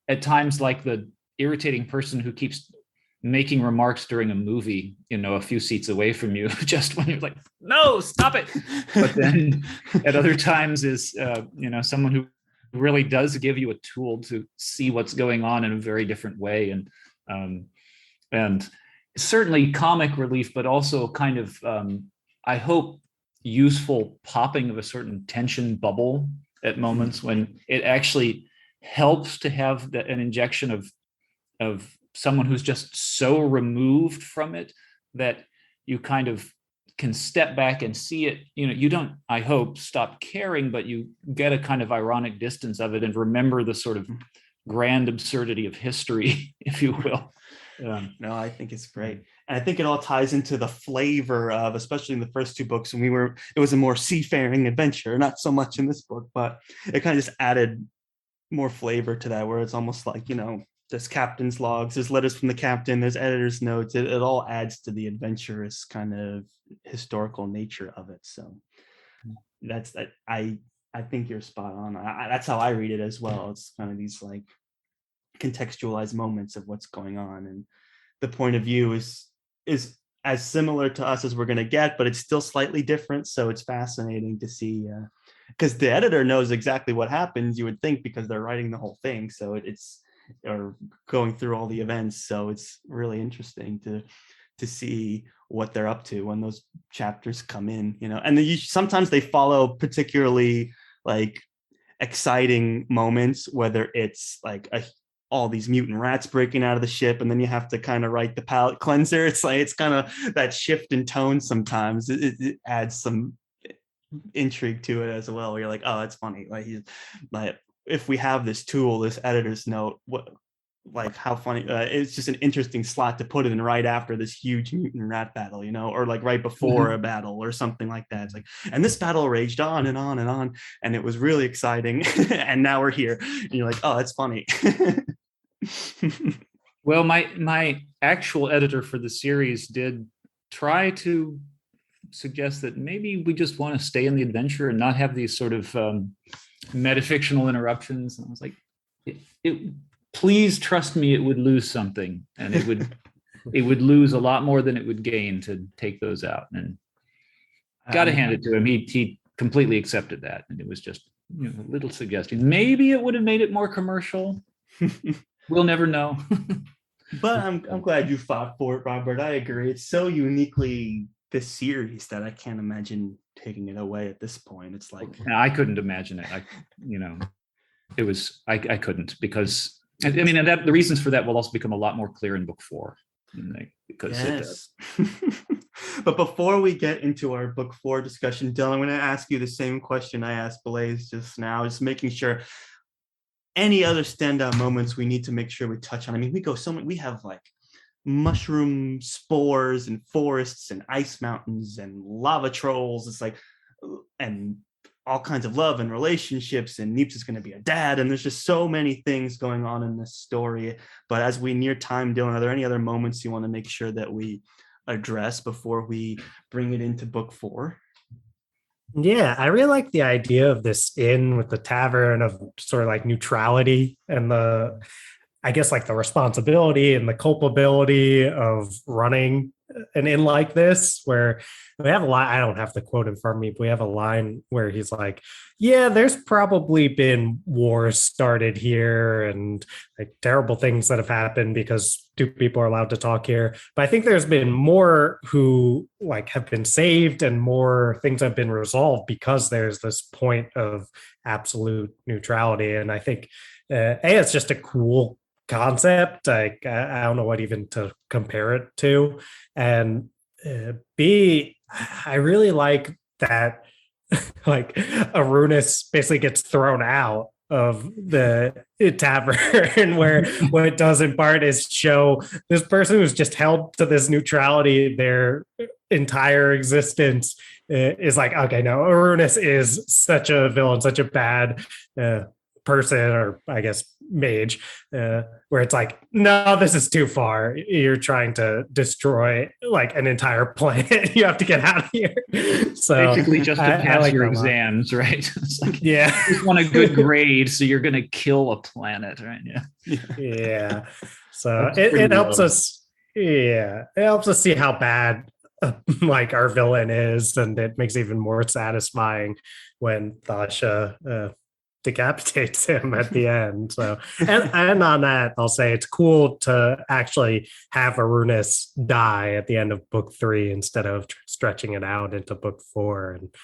at times like the irritating person who keeps making remarks during a movie, a few seats away from you, just when you're like, no, stop it. But then at other times is, someone who really does give you a tool to see what's going on in a very different way. And certainly comic relief, but also kind of, I hope, useful popping of a certain tension bubble at moments when it actually helps to have an injection of someone who's just so removed from it that you kind of can step back and see it. You don't, I hope, stop caring, but you get a kind of ironic distance of it and remember the sort of grand absurdity of history, if you will. No, I think it's great. And I think it all ties into the flavor of, especially in the first two books, when it was a more seafaring adventure, not so much in this book, but it kind of just added more flavor to that, where it's almost like, there's captain's logs, there's letters from the captain, there's editor's notes. It all adds to the adventurous kind of historical nature of it. So that's that. I think you're spot on. That's how I read it as well. It's kind of these like contextualized moments of what's going on, and the point of view is as similar to us as we're going to get, but it's still slightly different. So it's fascinating to see, because the editor knows exactly what happens, you would think, because they're writing the whole thing, so it's or going through all the events. So it's really interesting to see what they're up to when those chapters come in, and sometimes they follow particularly like exciting moments, whether it's like all these mutant rats breaking out of the ship, and then you have to kind of write the palate cleanser. It's like, it's kind of that shift in tone sometimes. It adds some intrigue to it as well, where you're like, oh, it's funny. Like if we have this tool, this editor's note, like how funny. It's just an interesting slot to put it in right after this huge mutant rat battle, or like right before a battle or something like that. It's like, and this battle raged on and on and on, and it was really exciting. And now we're here, and you're like, oh, that's funny. Well, my actual editor for the series did try to suggest that maybe we just want to stay in the adventure and not have these sort of metafictional interruptions. And I was like, please trust me, it would lose something, and it would lose a lot more than it would gain to take those out. And got to hand it to him. He completely accepted that, and it was just a little suggestion. Maybe it would have made it more commercial. We'll never know. But I'm glad you fought for it, Robert. I agree. It's so uniquely this series that I can't imagine taking it away at this point. It's like, I couldn't imagine it. It was I couldn't, because I mean, and that the reasons for that will also become a lot more clear in book 4. Because yes. But before we get into our book 4 discussion, Dylan, I'm going to ask you the same question I asked Blaze just now, just making sure any other standout moments we need to make sure we touch on. I mean, we have like mushroom spores and forests and ice mountains and lava trolls. It's like, and all kinds of love and relationships, and Neeps is going to be a dad, and there's just so many things going on in this story. But as we near time, Dylan, are there any other moments you want to make sure that we address before we bring it into book 4? Yeah, I really like the idea of this inn with the tavern, of sort of like neutrality and I guess like the responsibility and the culpability of running an inn like this, where we have a line, I don't have the quote in front of me, but we have a line where he's like, yeah, there's probably been wars started here and like terrible things that have happened because 2 people are allowed to talk here. But I think there's been more who like have been saved, and more things have been resolved because there's this point of absolute neutrality. And I think it's just a cool concept. Like I don't know what even to compare it to. And B, I really like that like Arunus basically gets thrown out of the tavern, where what it does in part is show this person who's just held to this neutrality their entire existence is like, okay, no, Arunus is such a villain, such a bad person, or I guess mage, where it's like, no, this is too far. You're trying to destroy like an entire planet. You have to get out of here. So basically just to pass like your exams, right? It's like, yeah, you just want a good grade, so you're going to kill a planet, right? Yeah. Yeah. So it helps us. Yeah, it helps us see how bad like our villain is, and it makes it even more satisfying when Thasha decapitates him at the end. So, and on that, I'll say it's cool to actually have Arunus die at the end of book 3 instead of stretching it out into book 4, and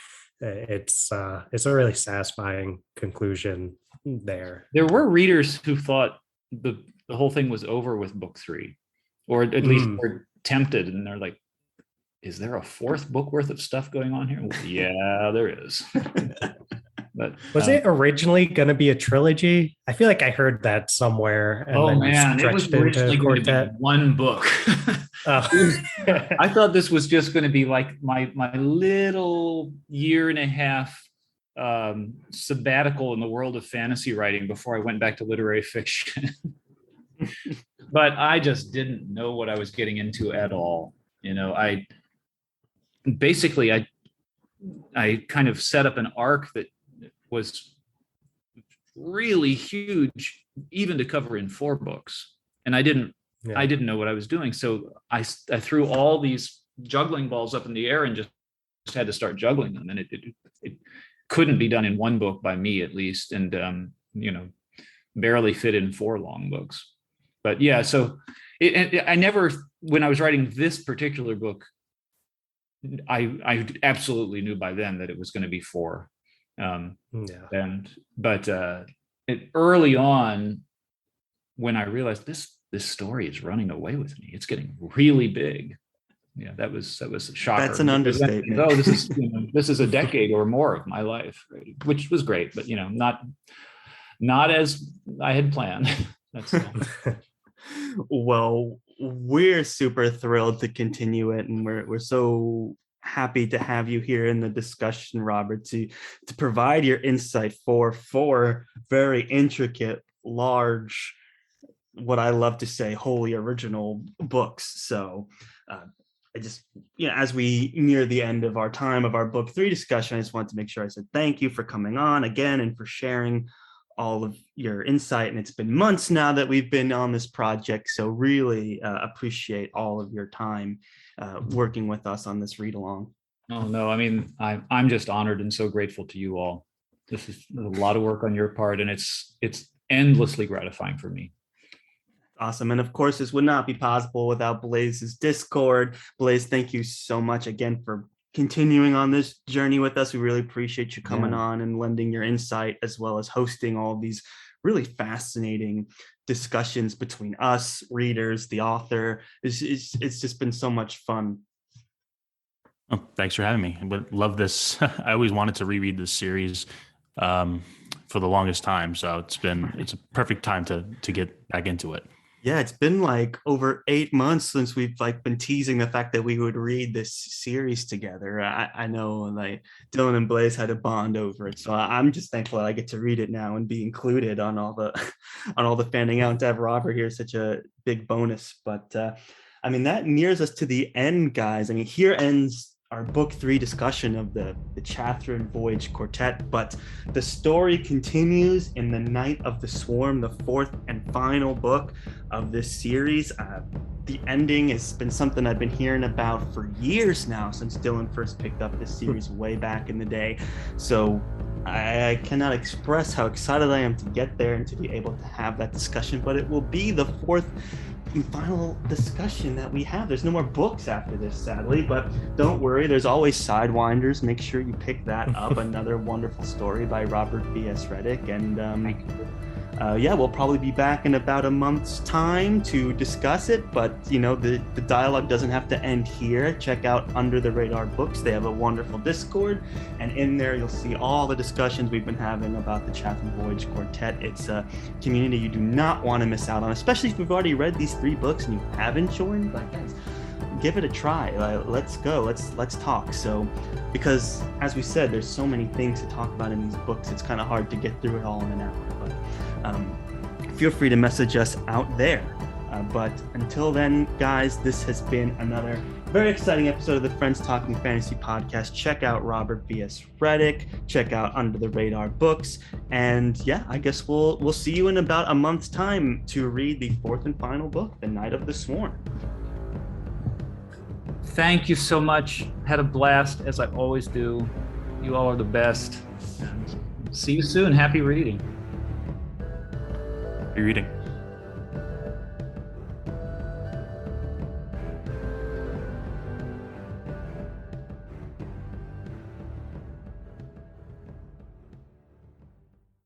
it's a really satisfying conclusion there. There were readers who thought the whole thing was over with book 3, or at least were tempted, and they're like, is there a 4th book worth of stuff going on here? Well, yeah, there is. But was it originally going to be a trilogy? I feel like I heard that somewhere. And oh man, it was originally going to be one book. I thought this was just going to be like my little 1.5 year sabbatical in the world of fantasy writing before I went back to literary fiction. But I just didn't know what I was getting into at all. You know, I kind of set up an arc that was really huge, even to cover in 4 books, and I didn't know what I was doing. So I threw all these juggling balls up in the air and just had to start juggling them, and it couldn't be done in 1 book by me, at least, and barely fit in 4 long books. But yeah, so I never, when I was writing this particular book, I absolutely knew by then that it was going to be 4. But early on, when I realized this story is running away with me, it's getting really big. Yeah, that was a shocker. That's an understatement. Oh, this is a decade or more of my life, right? Which was great, but not as I had planned. That's well, we're super thrilled to continue it, and we're so happy to have you here in the discussion, Robert, to provide your insight for 4 very intricate, large, what I love to say, wholly original books. So I just, as we near the end of our time of our book 3 discussion, I just want to make sure I said thank you for coming on again and for sharing all of your insight. And it's been months now that we've been on this project, so really appreciate all of your time working with us on this read along. Oh no, I mean, I'm just honored and so grateful to you all. This is a lot of work on your part, and it's endlessly gratifying for me. Awesome. And of course, this would not be possible without Blaze's Discord. Blaze, thank you so much again for continuing on this journey with us. We really appreciate you coming on and lending your insight, as well as hosting all of these really fascinating discussions between us, readers, the author. It's just been so much fun. Oh, thanks for having me. I would love this. I always wanted to reread this series for the longest time, so it's a perfect time to get back into it. Yeah, it's been like over 8 months since we've been teasing the fact that we would read this series together. I know like Dylan and Blaze had a bond over it, so I'm just thankful that I get to read it now and be included on all the fanning out. To have Robert here is such a big bonus. But I mean, that nears us to the end, guys. I mean, here ends our book 3 discussion of the Chathrand Voyage Quartet, but the story continues in The Night of the Swarm, the 4th and final book of this series. The ending has been something I've been hearing about for years now, since Dylan first picked up this series way back in the day. So I cannot express how excited I am to get there and to be able to have that discussion, but it will be the 4th and final discussion that we have. There's no more books after this, sadly, but don't worry, there's always Sidewinders. Make sure you pick that up. Another wonderful story by Robert B.S. Redick. And yeah, we'll probably be back in about a month's time to discuss it, but you know, the dialogue doesn't have to end here. Check out Under the Radar Books. They have a wonderful Discord, and in there you'll see all the discussions we've been having about the Chathrand Voyage Quartet. It's a community you do not want to miss out on, especially if you've already read these 3 books and you haven't joined. Like, guys, give it a try. Let's go. Let's talk. So, because as we said, there's so many things to talk about in these books. It's kind of hard to get through it all in an hour. But feel free to message us out there. But until then, guys, this has been another very exciting episode of the Friends Talking Fantasy podcast. Check out Robert V.S. Redick. Check out Under the Radar Books. And yeah, I guess we'll see you in about a month's time to read the 4th and final book, The Night of the Sworn. Thank you so much. Had a blast, as I always do. You all are the best. And see you soon. Happy reading. Happy reading.